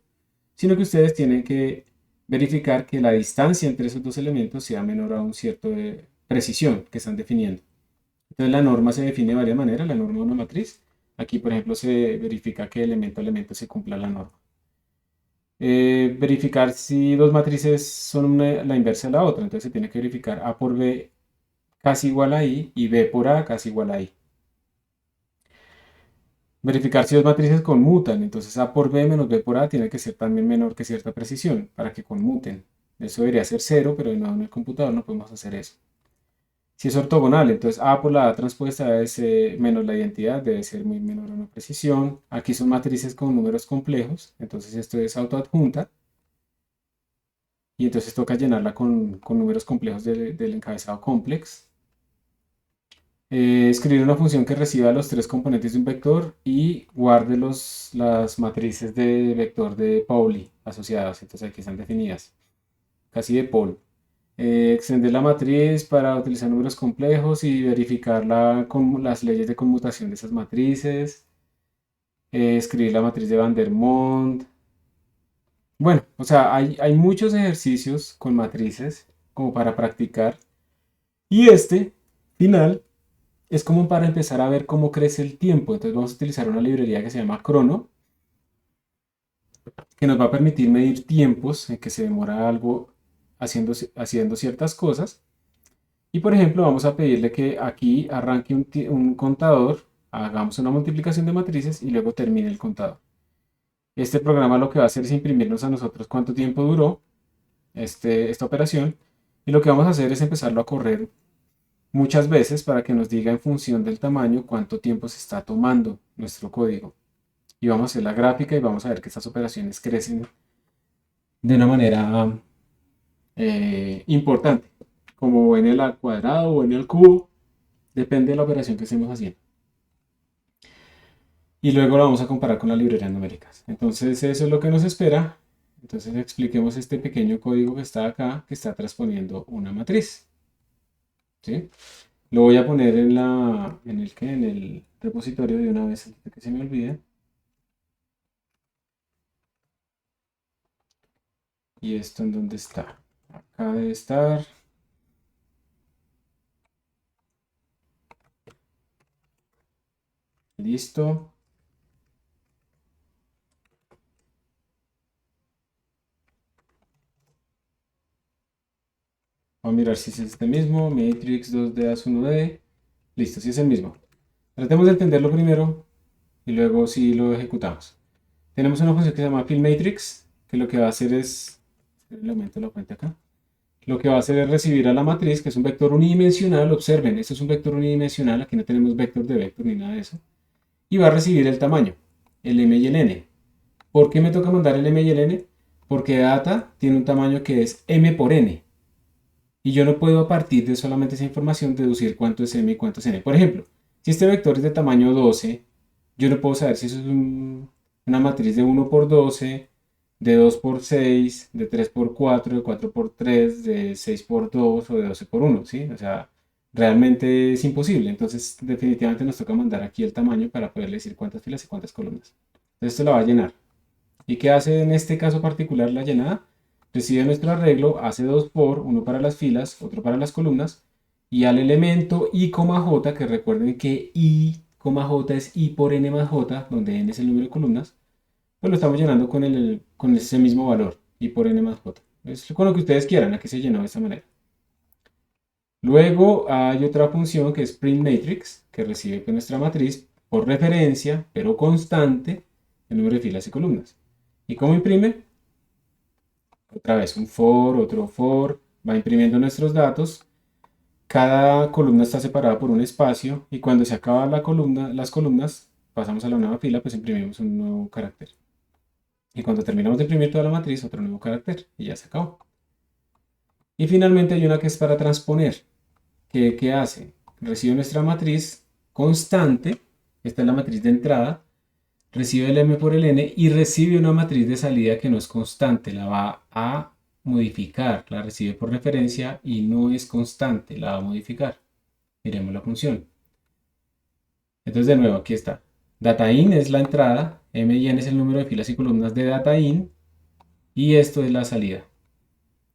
sino que ustedes tienen que verificar que la distancia entre esos dos elementos sea menor a un cierto de precisión que están definiendo. Entonces la norma se define de varias maneras, la norma de una matriz. Aquí, por ejemplo, se verifica que elemento a elemento se cumpla la norma. Verificar si dos matrices son la inversa de la otra. Entonces se tiene que verificar A por B casi igual a I y B por A casi igual a I. Verificar si dos matrices conmutan. Entonces A por B menos B por A tiene que ser también menor que cierta precisión para que conmuten. Eso debería ser cero, pero no en el computador no podemos hacer eso. Si es ortogonal, entonces A por la A transpuesta debe ser menos la identidad, debe ser muy menor a una precisión. Aquí son matrices con números complejos, entonces esto es autoadjunta. Y entonces toca llenarla con números complejos del encabezado complex. Escribir una función que reciba los tres componentes de un vector y guarde las matrices de vector de Pauli asociadas. Entonces aquí están definidas, casi de Paul. Extender la matriz para utilizar números complejos y verificar las leyes de conmutación de esas matrices. Escribir la matriz de Vandermonde. Bueno, o sea, hay muchos ejercicios con matrices como para practicar. Y este final es como para empezar a ver cómo crece el tiempo. Entonces vamos a utilizar una librería que se llama Crono, que nos va a permitir medir tiempos en que se demora algo haciendo ciertas cosas. Y por ejemplo, vamos a pedirle que aquí arranque un contador, hagamos una multiplicación de matrices y luego termine el contador. Este programa lo que va a hacer es imprimirnos a nosotros cuánto tiempo duró esta operación. Y lo que vamos a hacer es empezarlo a correr muchas veces para que nos diga en función del tamaño cuánto tiempo se está tomando nuestro código. Y vamos a hacer la gráfica y vamos a ver que estas operaciones crecen de una manera importante, como n al cuadrado o n al cubo, depende de la operación que estemos haciendo. Y luego lo vamos a comparar con las librerías numéricas. Entonces eso es lo que nos espera. Entonces expliquemos este pequeño código que está acá, que está transponiendo una matriz. ¿Sí? Lo voy a poner en el repositorio de una vez antes de que se me olvide. ¿Y esto en dónde está? Acá debe estar. Listo. Voy a mirar si es este mismo, matrix 2D 1D. Listo, si es el mismo. Tratemos de entenderlo primero y luego si lo ejecutamos. Tenemos una función que se llama fillMatrix, que lo que va a hacer es, le aumento la fuente acá, lo que va a hacer es recibir a la matriz, que es un vector unidimensional. Observen, esto es un vector unidimensional, aquí no tenemos vector de vector ni nada de eso, y va a recibir el tamaño, el m y el n. ¿Por qué me toca mandar el m y el n? Porque data tiene un tamaño que es m por n, y yo no puedo a partir de solamente esa información deducir cuánto es m y cuánto es n. Por ejemplo, si este vector es de tamaño 12, yo no puedo saber si eso es una matriz de 1 por 12, de 2 por 6, de 3 por 4, de 4 por 3, de 6 por 2 o de 12 por 1, ¿sí? O sea, realmente es imposible. Entonces, definitivamente nos toca mandar aquí el tamaño para poderle decir cuántas filas y cuántas columnas. Entonces, esto la va a llenar. ¿Y qué hace en este caso particular la llenada? Recibe nuestro arreglo, hace 2 por, uno para las filas, otro para las columnas, y al elemento i, j, que recuerden que i, j es i por n más j, donde n es el número de columnas, pues lo estamos llenando con ese mismo valor, i por n más j. Es con lo que ustedes quieran, aquí se llenó de esta manera. Luego hay otra función que es printMatrix, que recibe pues, nuestra matriz por referencia, pero constante, el número de filas y columnas. ¿Y cómo imprime? Otra vez un for, otro for, va imprimiendo nuestros datos. Cada columna está separada por un espacio y cuando se acaba las columnas, pasamos a la nueva fila, pues imprimimos un nuevo carácter. Y cuando terminamos de imprimir toda la matriz, otro nuevo carácter y ya se acabó. Y finalmente hay una que es para transponer. ¿Qué hace? Recibe nuestra matriz constante, esta es la matriz de entrada, recibe el m por el n y recibe una matriz de salida que no es constante, la va a modificar, la recibe por referencia y no es constante, la va a modificar. Miremos la función. Entonces de nuevo, aquí está. DataIn es la entrada, m y n es el número de filas y columnas de DataIn y esto es la salida.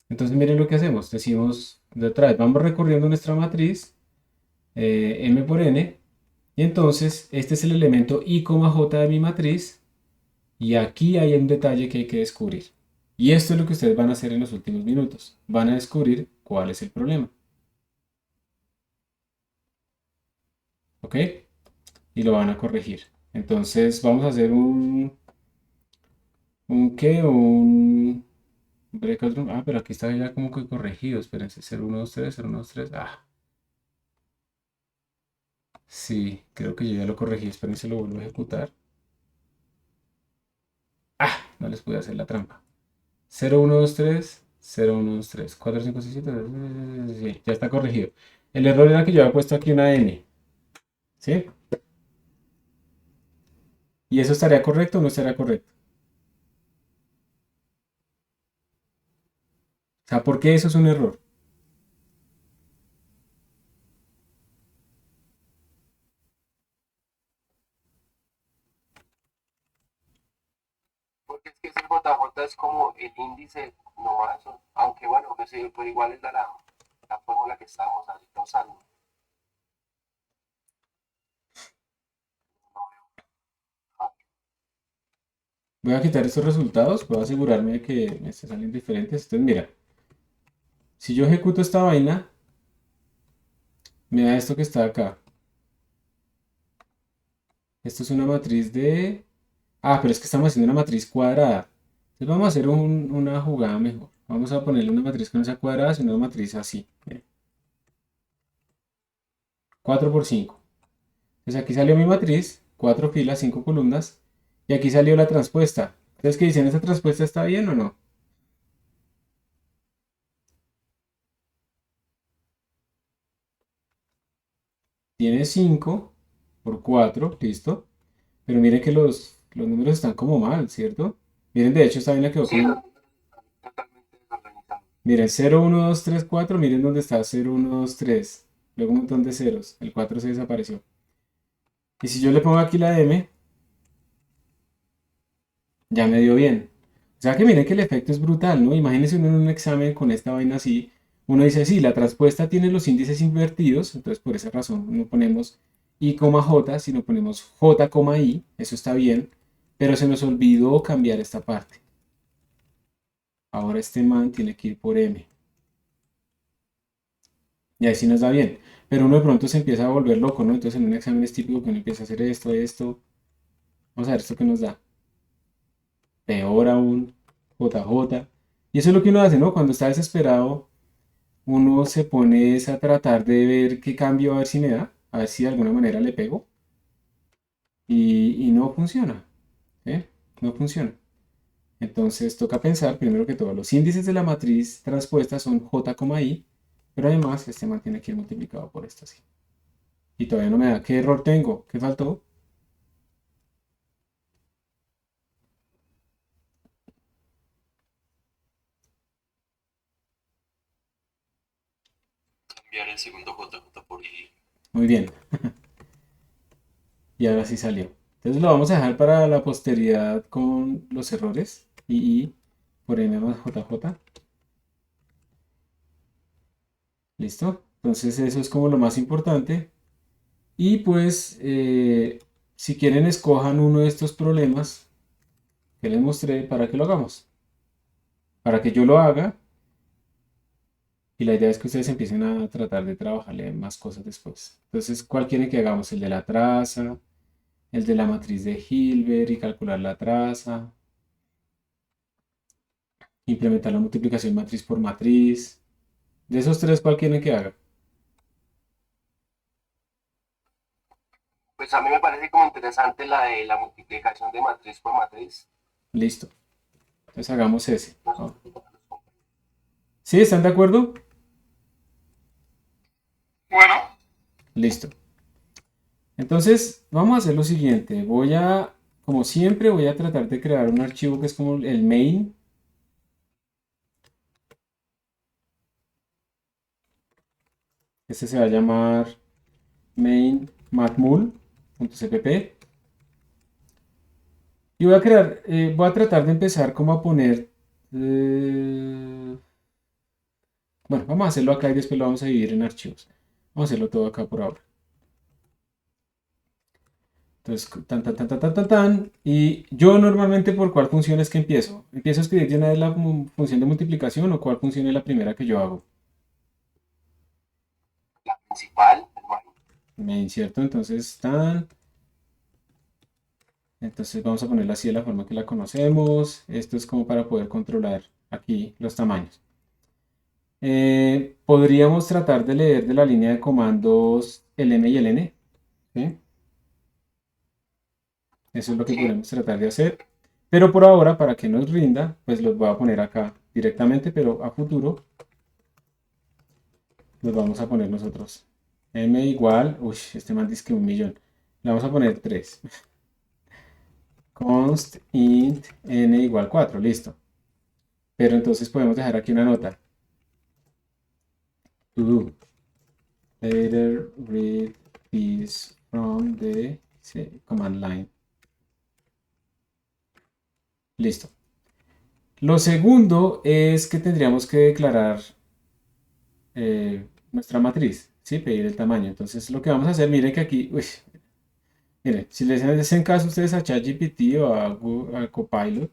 Entonces miren lo que hacemos, decimos de otra vez, vamos recorriendo nuestra matriz, m por n, y entonces este es el elemento i, j de mi matriz, y aquí hay un detalle que hay que descubrir. Y esto es lo que ustedes van a hacer en los últimos minutos, van a descubrir cuál es el problema. ¿Ok? Y lo van a corregir. Entonces vamos a hacer ¿qué? Breakout room. Ah, pero aquí está ya como que corregido. Espérense, 0123, 0123. Ah, sí, creo que yo ya lo corregí. Espérense, lo vuelvo a ejecutar. Ah, no les pude hacer la trampa. 0123, 0123, 4567. Sí, ya está corregido. El error era que yo había puesto aquí una N. ¿Sí? ¿Y eso estaría correcto o no estaría correcto? O sea, ¿por qué eso es un error? Porque es que ese JJ es como el índice, no eso, aunque bueno, que sí, pero igual es la fórmula que estábamos ahorita usando. Voy a quitar estos resultados, voy a asegurarme de que me estén saliendo diferentes. Entonces, mira, si yo ejecuto esta vaina, me da esto que está acá. Esto es una matriz de... Ah, pero es que estamos haciendo una matriz cuadrada. Entonces vamos a hacer una jugada mejor. Vamos a ponerle una matriz que no sea cuadrada, sino una matriz así. 4 por 5. Entonces aquí salió mi matriz, 4 filas, 5 columnas. Y aquí salió la transpuesta. Entonces, ¿qué dicen? ¿Esta transpuesta está bien o no? Tiene 5 por 4, listo. Pero miren que los números están como mal, ¿cierto? Miren, de hecho, esta vaina quedó Sí, como... totalmente desorganizado. Miren, 0, 1, 2, 3, 4. Miren dónde está 0, 1, 2, 3. Luego un montón de ceros. El 4 se desapareció. Y si yo le pongo aquí la M, ya me dio bien. O sea que miren que el efecto es brutal, ¿no? Imagínense uno en un examen con esta vaina así. Uno dice, sí, la transpuesta tiene los índices invertidos. Entonces, por esa razón, no ponemos I, J, sino ponemos J, I. Eso está bien. Pero se nos olvidó cambiar esta parte. Ahora este man tiene que ir por M. Y ahí sí nos da bien. Pero uno de pronto se empieza a volver loco, ¿no? Entonces en un examen es típico que uno empieza a hacer esto, esto. Vamos a ver esto que nos da. Peor aún, JJ. Y eso es lo que uno hace, ¿no? Cuando está desesperado, uno se pone es a tratar de ver qué cambio a ver si me da, a ver si de alguna manera le pego. Y no funciona, ¿eh? No funciona. Entonces toca pensar, primero que todo, los índices de la matriz transpuesta son J, I, pero además este mantiene aquí multiplicado por esto así. Y todavía no me da. ¿Qué error tengo? ¿Qué faltó? Cambiar el segundo JJ por I. Muy bien. Y ahora sí salió. Entonces lo vamos a dejar para la posteridad con los errores. I por M más JJ. ¿Listo? Entonces eso es como lo más importante. Y pues, si quieren, escojan uno de estos problemas que les mostré para que lo hagamos. Para que yo lo haga. Y la idea es que ustedes empiecen a tratar de trabajarle más cosas después. Entonces, ¿cuál quieren que hagamos? El de la traza, el de la matriz de Hilbert y calcular la traza, implementar la multiplicación matriz por matriz. De esos tres, ¿cuál quieren que haga? Pues a mí me parece como interesante la de la multiplicación de matriz por matriz. Listo. Entonces hagamos ese. No sé Oh. si para los compañeros. ¿Sí? ¿Están de acuerdo? Bueno, Listo. Entonces, vamos a hacer lo siguiente. Como siempre, voy a tratar de crear un archivo que es como el main. Este se va a llamar main matmul.cpp. Y voy a tratar de empezar como a poner, bueno, vamos a hacerlo acá y después lo vamos a dividir en archivos. Vamos a hacerlo todo acá por ahora. Entonces, tan, tan, tan, tan, tan, tan, tan. Y yo normalmente por cuál función es que empiezo. ¿Empiezo a escribir de una vez la función de multiplicación o cuál función es la primera que yo hago? La principal, el main. Me inserto, entonces tan. Entonces vamos a ponerla así de la forma que la conocemos. Esto es como para poder controlar aquí los tamaños. Podríamos tratar de leer de la línea de comandos el M y el N. ¿Sí? Eso es lo que Sí, podemos tratar de hacer. Pero por ahora, para que nos rinda, pues los voy a poner acá directamente, pero a futuro los vamos a poner nosotros. M igual, uy, este man dice que 1.000.000. Le vamos a poner 3. Const int n igual 4, listo. Pero entonces podemos dejar aquí una nota. To do. Later read this from the command line. Listo. Lo segundo es que tendríamos que declarar nuestra matriz, ¿sí? Pedir el tamaño. Entonces lo que vamos a hacer, miren que aquí, uy, miren, si les hacen caso ustedes a ChatGPT o a Copilot,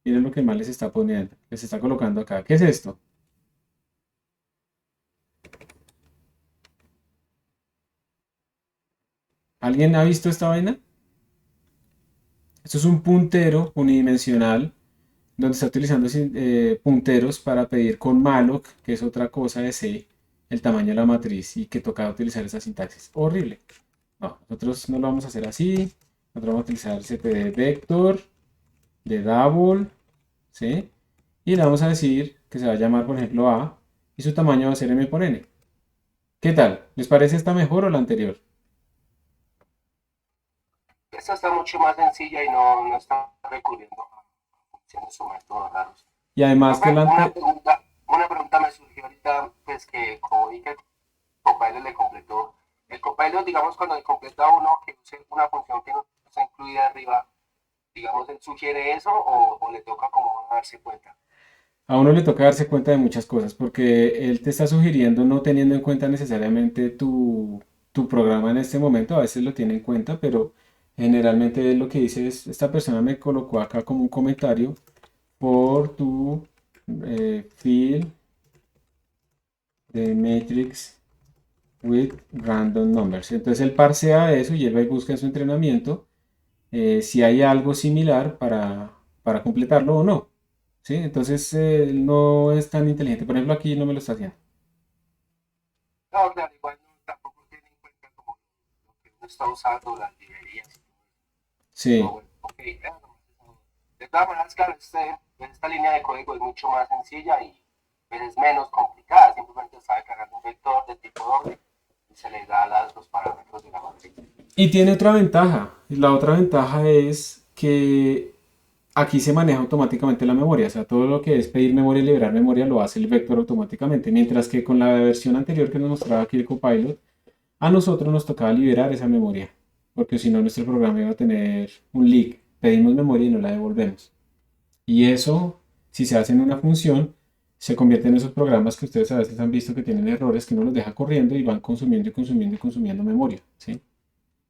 miren lo que más les está poniendo, les está colocando acá. ¿Qué es esto? ¿Alguien ha visto esta vaina? Esto es un puntero unidimensional donde está utilizando punteros para pedir con malloc, que es otra cosa de C, el tamaño de la matriz y que toca utilizar esa sintaxis. Horrible. No, nosotros no lo vamos a hacer así. Nosotros vamos a utilizar cpd vector de double, ¿sí? Y le vamos a decir que se va a llamar, por ejemplo, A y su tamaño va a ser M por N. ¿Qué tal? ¿Les parece esta mejor o la anterior? esta está mucho más sencilla y no está recurriendo a funciones o métodos raros. Y además que Profe, una pregunta me surgió ahorita, pues que como vi que el Copilot le completó. El Copilot, digamos, cuando le completa a uno que use una función que no está incluida arriba, digamos, él sugiere eso o le toca como darse cuenta. a uno le toca darse cuenta de muchas cosas porque él te está sugiriendo no teniendo en cuenta necesariamente tu programa en este momento, a veces lo tiene en cuenta, pero generalmente él lo que dice es, esta persona me colocó acá como un comentario por tu field de matrix with random numbers. Entonces él parsea eso y él va y busca en su entrenamiento si hay algo similar para completarlo o no. ¿Sí? Entonces él no es tan inteligente. Por ejemplo, aquí no me lo está haciendo. No, claro, igual no, tampoco tiene en cuenta como lo que uno está usando, las librerías. No, Sí. bueno, ok, de todas maneras, claro, esta línea de código es mucho más sencilla y pues, es menos complicada. Simplemente está declarando un vector de tipo doble y se le da los parámetros de la matriz. Y tiene otra ventaja. La otra ventaja es que aquí se maneja automáticamente la memoria. O sea, todo lo que es pedir memoria y liberar memoria lo hace el vector automáticamente. Mientras que con la versión anterior que nos mostraba aquí el Copilot, a nosotros nos tocaba liberar esa memoria. Porque si no, nuestro programa iba a tener un leak. Pedimos memoria y no la devolvemos. Y eso, si se hace en una función, se convierte en esos programas que ustedes a veces han visto que tienen errores que uno los deja corriendo y van consumiendo y consumiendo y consumiendo memoria. ¿Sí?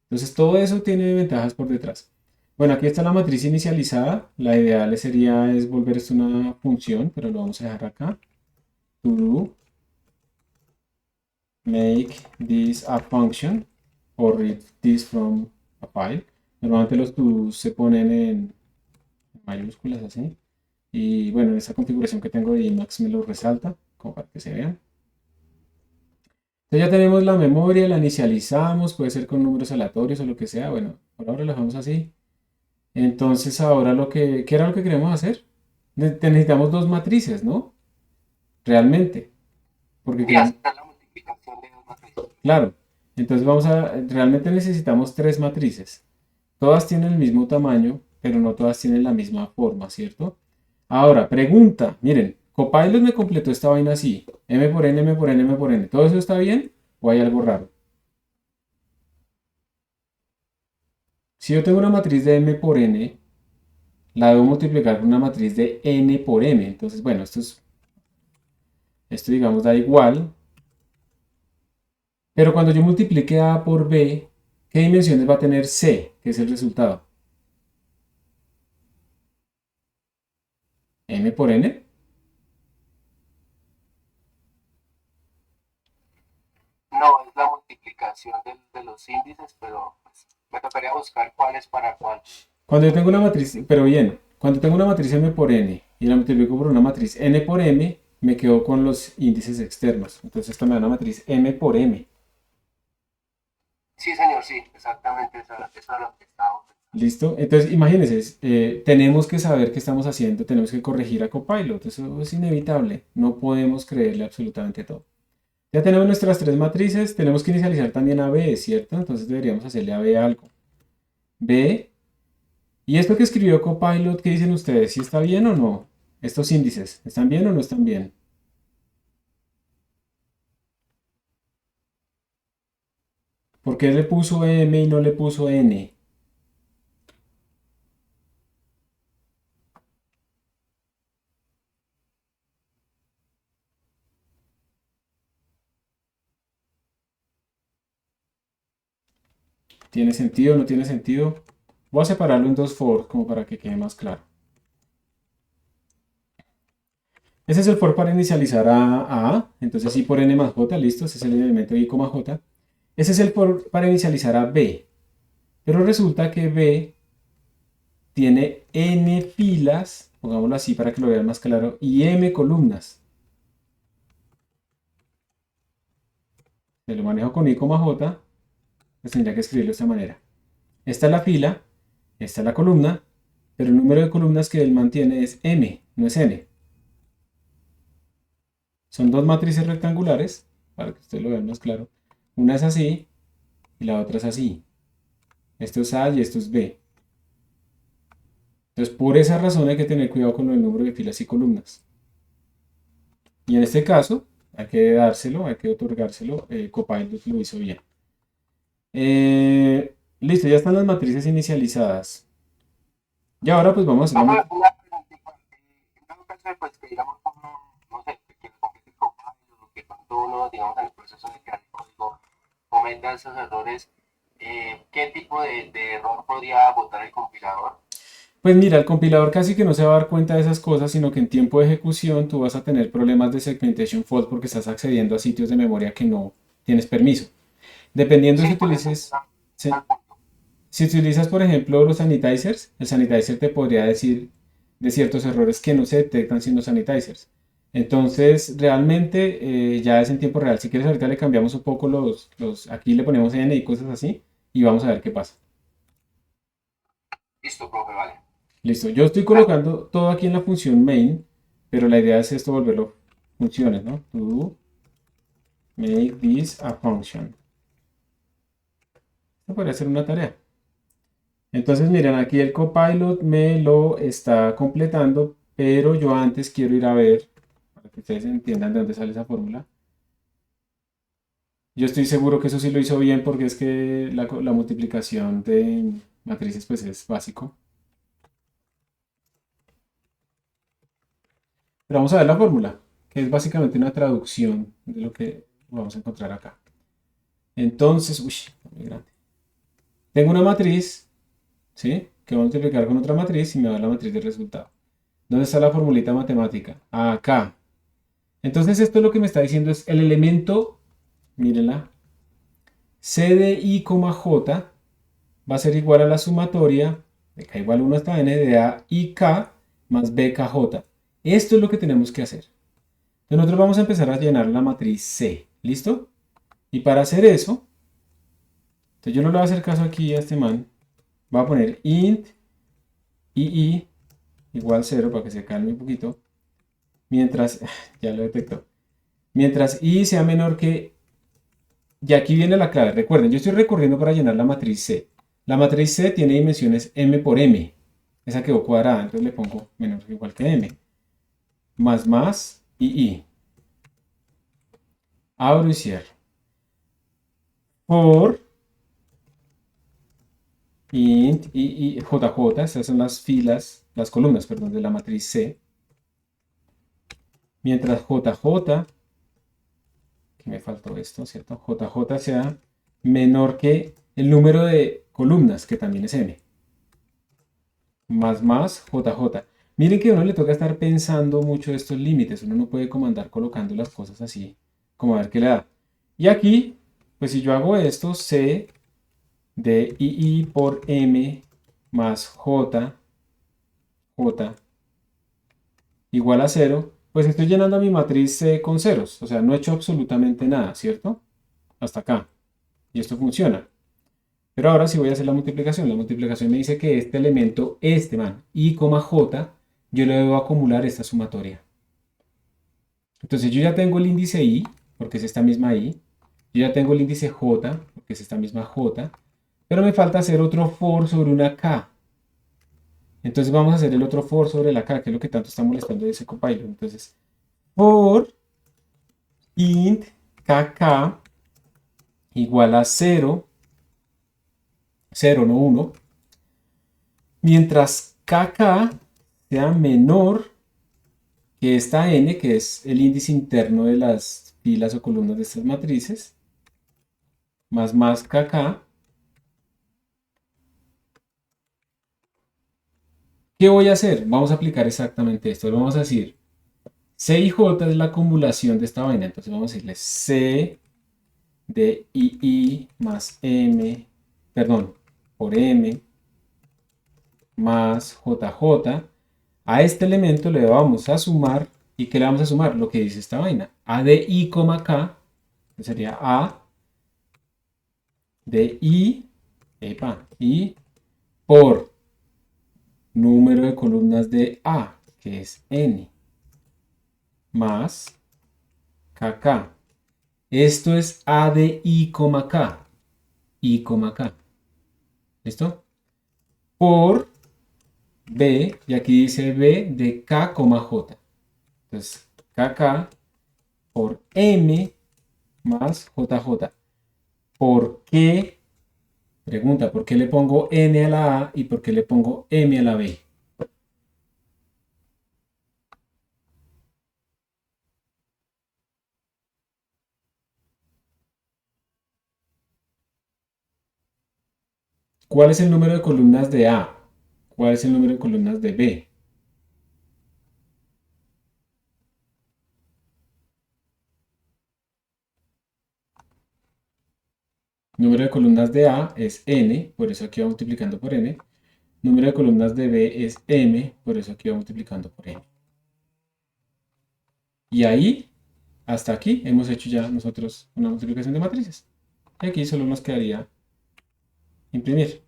Entonces todo eso tiene ventajas por detrás. Bueno, aquí está la matriz inicializada. La ideal sería es volver esto una función, pero lo vamos a dejar acá. To do, make this a function or read this from a file. Normalmente los to se ponen en mayúsculas así. Y bueno, en esta configuración que tengo de Emacs me lo resalta, como para que se vean. Entonces ya tenemos la memoria, la inicializamos, puede ser con números aleatorios o lo que sea. Bueno, por ahora lo dejamos así. Entonces ahora ¿qué era lo que queremos hacer? Necesitamos dos matrices, ¿no? Realmente, porque Y queremos, hacer la multiplicación de dos matrices. claro. Entonces realmente necesitamos tres matrices. Todas tienen el mismo tamaño, pero no todas tienen la misma forma, ¿cierto? Ahora, pregunta, miren, Copilot me completó esta vaina así, m por n, m por n, m por n. ¿Todo eso está bien o hay algo raro? Si yo tengo una matriz de m por n, la debo multiplicar por una matriz de n por m. Entonces, bueno, esto digamos da igual. Pero cuando yo multiplique a por b, ¿qué dimensiones va a tener c, que es el resultado? ¿M por n? No, es la multiplicación de los índices, pero pues, me tocaría buscar cuál es para cuál. Cuando yo tengo una Porque matriz, pero bien, cuando tengo una matriz m por n y la multiplico por una matriz n por m, me quedo con los índices externos. Entonces esta me da una matriz m por m. sí, señor, sí, exactamente, eso era lo que estaba. ¿Listo? Entonces imagínense, tenemos que saber qué estamos haciendo, tenemos que corregir a Copilot. Eso es inevitable. No podemos creerle absolutamente todo. Ya tenemos nuestras tres matrices, tenemos que inicializar también a B, ¿cierto? Entonces deberíamos hacerle a B algo. B, ¿y esto que escribió Copilot, qué dicen ustedes? ¿Si está bien o no? Estos índices, ¿están bien o no están bien? ¿Por qué le puso M y no le puso N? ¿Tiene sentido o no tiene sentido? Voy a separarlo en dos for como para que quede más claro. Ese es el for para inicializar a. Entonces i por n más j, listo, ese es el elemento i, j. Ese es el for para inicializar a b. Pero resulta que b tiene n filas, pongámoslo así para que lo vean más claro, y m columnas. Se lo manejo con i, j, pues tendría que escribirlo de esta manera. Esta es la fila, esta es la columna, pero el número de columnas que él mantiene es m, no es n. Son dos matrices rectangulares, para que ustedes lo vean más claro. Una es así y la otra es así. Esto es A y esto es B. Entonces, por esa razón hay que tener cuidado con el número de filas y columnas. Y en este caso, hay que dárselo, hay que otorgárselo. Copilot lo hizo bien. Listo, ya están las matrices inicializadas. Y ahora pues vamos Vamos a... a una preguntita. En todo caso, pues que digamos, uno, no sé, que le complete el compilado, que cuando uno, digamos, en el proceso de crear el código, cometa esos errores, ¿qué tipo de error podría botar el compilador? Pues mira, el compilador casi que no se va a dar cuenta de esas cosas, sino que en tiempo de ejecución tú vas a tener problemas de segmentation fault porque estás accediendo a sitios de memoria que no tienes permiso. Dependiendo si Sí, por eso utilices, al si, punto. si utilizas, por ejemplo, los sanitizers, el sanitizer te podría decir de ciertos errores que no se detectan sin los sanitizers. Entonces, realmente ya es en tiempo real. Si quieres, ahorita le cambiamos un poco aquí le ponemos N y cosas así, y vamos a ver qué pasa. Listo, profe, vale. Listo, yo estoy colocando todo aquí en la función main, pero la idea es esto volverlo funciones, ¿no? To make this a function. Esto podría ser una tarea. Entonces, miren, aquí el copilot me lo está completando, pero yo antes quiero ir a ver, para que ustedes entiendan de dónde sale esa fórmula. Yo estoy seguro que eso sí lo hizo bien porque es que la multiplicación de matrices pues es básico. Pero vamos a ver la fórmula, que es básicamente una traducción de lo que vamos a encontrar acá. Entonces, uy, muy grande. Tengo una matriz, ¿sí? Que voy a multiplicar con otra matriz y me da la matriz de resultado. ¿Dónde está la formulita matemática? Acá. Entonces esto lo que me está diciendo es el elemento, mírenla, C de I, J va a ser igual a la sumatoria de K igual 1 hasta N de A y K más BKJ. Esto es lo que tenemos que hacer. Entonces nosotros vamos a empezar a llenar la matriz C. ¿Listo? Y para hacer eso, entonces yo no le voy a hacer caso aquí a este man. Voy a poner int II igual 0 para que se calme un poquito. Mientras, ya lo detectó. Mientras I sea menor que... Y aquí viene la clave. Recuerden, yo estoy recorriendo para llenar la matriz C. La matriz C tiene dimensiones m por m. Esa quedó cuadrada, entonces le pongo menor que igual que m. Más I. Abro y cierro. For int I, JJ, estas son las filas, las columnas, perdón, de la matriz C. Mientras JJ, que me faltó esto, ¿cierto? JJ sea menor que el número de columnas, que también es m. Más JJ. Miren que a uno le toca estar pensando mucho de estos límites. Uno no puede como andar colocando las cosas así, como a ver qué le da. Y aquí, pues si yo hago esto, C de II por M más J igual a 0, pues estoy llenando mi matriz C con ceros. O sea, no he hecho absolutamente nada, ¿cierto? Hasta acá. Y esto funciona. Pero ahora sí voy a hacer la multiplicación. La multiplicación me dice que este elemento, I, J, yo le debo acumular esta sumatoria. Entonces yo ya tengo el índice I, porque es esta misma I. Yo ya tengo el índice J, porque es esta misma J. Pero me falta hacer otro for sobre una K. Entonces vamos a hacer el otro for sobre la K, que es lo que tanto está molestando de ese compilot. Entonces, for int kk igual a 0, 0, no 1, mientras kk sea menor que esta n, que es el índice interno de las filas o columnas de estas matrices, más kk. ¿Qué voy a hacer? Vamos a aplicar exactamente esto. Vamos a decir, C y J es la acumulación de esta vaina. Entonces vamos a decirle C de II más M, perdón, por M más JJ. A este elemento le vamos a sumar. ¿Y qué le vamos a sumar? Lo que dice esta vaina. A de I, K, que sería A de I por número de columnas de A, que es N, más KK. Esto es A de K. K. ¿Listo? Por B, y aquí dice B de K, J. Entonces, KK por M más JJ. ¿Por qué? Pregunta, ¿por qué le pongo N a la A y por qué le pongo M a la B? ¿Cuál es el número de columnas de A? ¿Cuál es el número de columnas de B? Número de columnas de A es n, por eso aquí va multiplicando por n. Número de columnas de B es m, por eso aquí va multiplicando por n. Y ahí, hasta aquí, hemos hecho ya nosotros una multiplicación de matrices. Y aquí solo nos quedaría imprimir.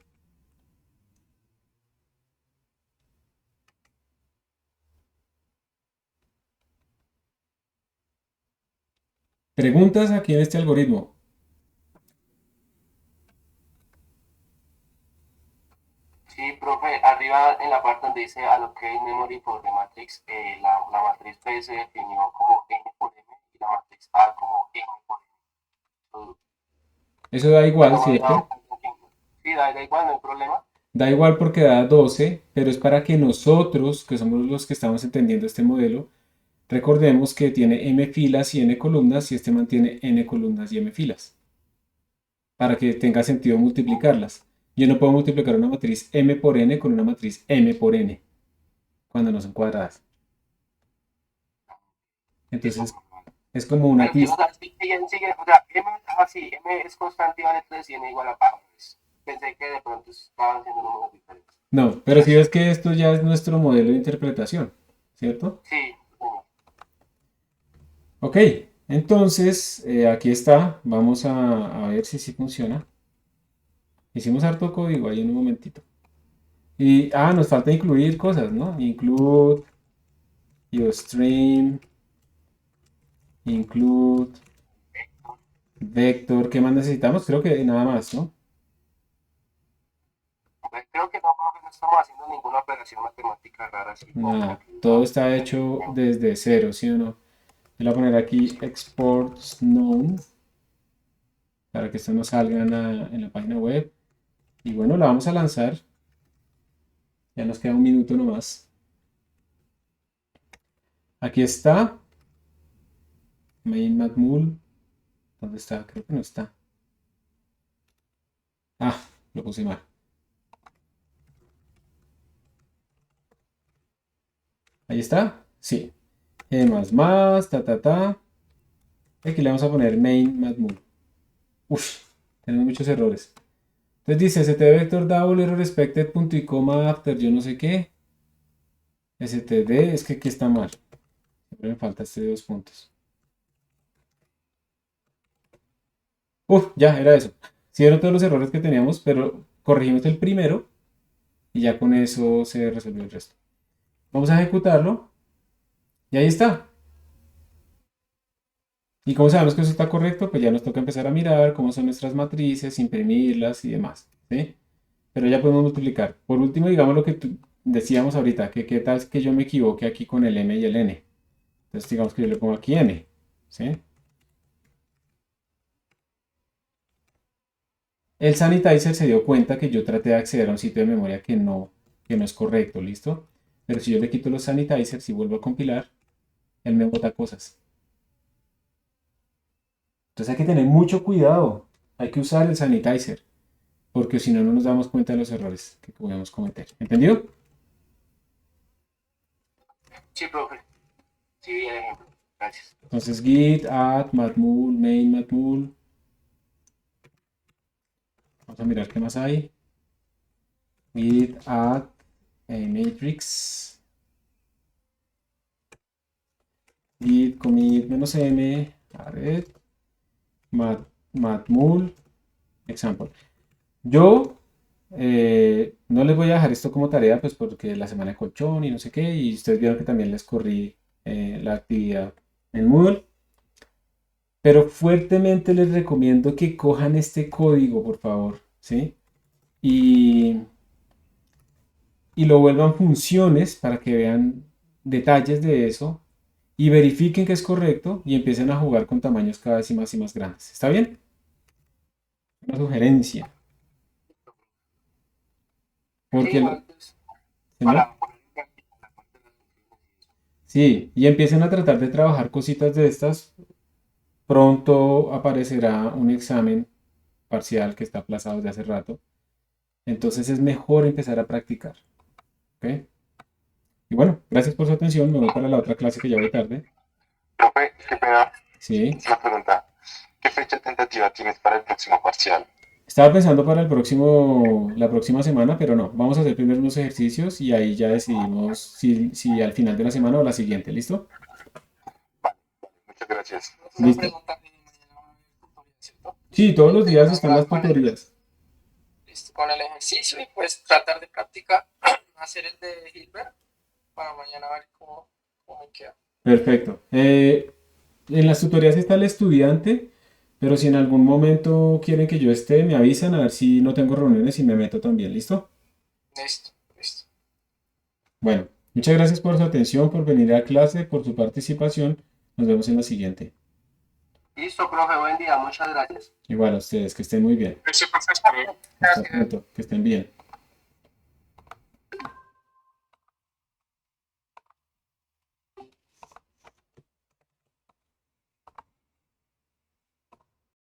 Preguntas aquí en este algoritmo. Sí, profe, arriba en la parte donde dice allocate memory for the matrix, la matriz P se definió como n por m y la matriz A como m por m. Eso da Pues igual, no me había dado ¿cierto? cuenta que... Sí, da igual, no hay problema. Da igual porque da 12, pero es para que nosotros, que somos los que estamos entendiendo este modelo, recordemos que tiene m filas y n columnas y este mantiene n columnas y m filas, para que tenga sentido multiplicarlas. Yo no puedo multiplicar una matriz m por n con una matriz m por n, cuando no son cuadradas. Listo. Entonces es como una Pero sí, o tista. sea, sigue, o sea, m es constante y vale 3 y n igual a Powers. Pensé que de pronto estaban haciendo números diferentes. No, pero si ves que esto ya es nuestro modelo de interpretación, ¿cierto? Sí, Ok, entonces aquí está. Vamos a ver si funciona. Hicimos harto código ahí en un momentito. Y, nos falta incluir cosas, ¿no? Include, stream, include, vector. ¿Qué más necesitamos? Creo que nada más, ¿no? creo que no, profe, no estamos haciendo ninguna operación matemática rara así Nada. Todo complicada. está hecho desde cero, ¿sí o no? Voy a poner aquí exports known para que esto nos salga en la página web. Y bueno, la vamos a lanzar. Ya nos queda un minuto nomás. Aquí está. Main matmul. ¿Dónde está? Creo que no está. Lo puse mal. Ahí está. Sí. Ta. Aquí le vamos a poner main matmul. Uf, tenemos muchos errores. Entonces dice std double error expected punto y coma after yo no sé qué. std, es que aquí está mal. Siempre me falta este de 2 puntos. Ya, era eso. Sí, eran todos los errores que teníamos, pero corregimos el primero y ya con eso se resolvió el resto. Vamos a ejecutarlo y ahí está. Y como sabemos que eso está correcto, pues ya nos toca empezar a mirar cómo son nuestras matrices, imprimirlas y demás, ¿sí? Pero ya podemos multiplicar. Por último, digamos lo que decíamos ahorita, que qué tal que yo me equivoque aquí con el m y el n. Entonces digamos que yo le pongo aquí n, ¿sí? El sanitizer se dio cuenta que yo traté de acceder a un sitio de memoria que no es correcto, ¿listo? Pero si yo le quito los sanitizers y vuelvo a compilar, él me bota cosas. Entonces hay que tener mucho cuidado. Hay que usar el sanitizer, porque si no, no nos damos cuenta de los errores que podemos cometer. ¿Entendido? Sí, profe. Sí, vi el ejemplo. Gracias. Entonces git add matmul main matmul. Vamos a mirar qué más hay. Git add matrix. Git commit -m. Add matmul example. Yo no les voy a dejar esto como tarea, pues porque la semana de colchón y no sé qué, y ustedes vieron que también les corrí la actividad en Moodle. Pero fuertemente les recomiendo que cojan este código, por favor, ¿sí? Y lo vuelvan funciones para que vean detalles de eso y verifiquen que es correcto y empiecen a jugar con tamaños cada vez y más grandes. ¿Está bien? Una sugerencia. Sí, Porque, igual, pues, señor, para poner en práctica la parte de las funciones y eso. sí, y empiecen a tratar de trabajar cositas de estas. Pronto aparecerá un examen parcial que está aplazado desde hace rato. Entonces es mejor empezar a practicar. ¿Ok? Y bueno, gracias por su atención. Me voy para la otra clase que ya voy tarde. Profe, qué pena, Sí. una pregunta. ¿Qué fecha tentativa tienes para el próximo parcial? Estaba pensando para la próxima semana, pero no. Vamos a hacer primero unos ejercicios y ahí ya decidimos si al final de la semana o la siguiente. ¿Listo? Muchas gracias. Una Listo. pregunta, mañana va a haber tutoría, ¿cierto? Sí, todos los días Tenemos están las con el, tutorías. listo, con el ejercicio y pues tratar de practicar, hacer el de Hilbert para mañana ver cómo me queda. Perfecto. En las tutorías está el estudiante, pero si en algún momento quieren que yo esté, me avisan a ver si no tengo reuniones y me meto también. ¿Listo? Listo, listo. Bueno, muchas gracias por su atención, por venir a clase, por su participación. Nos vemos en la siguiente. Listo, profe, buen día, muchas gracias. Igual a ustedes, que estén muy bien. Eso, profesor. Hasta Gracias. pronto, que estén bien.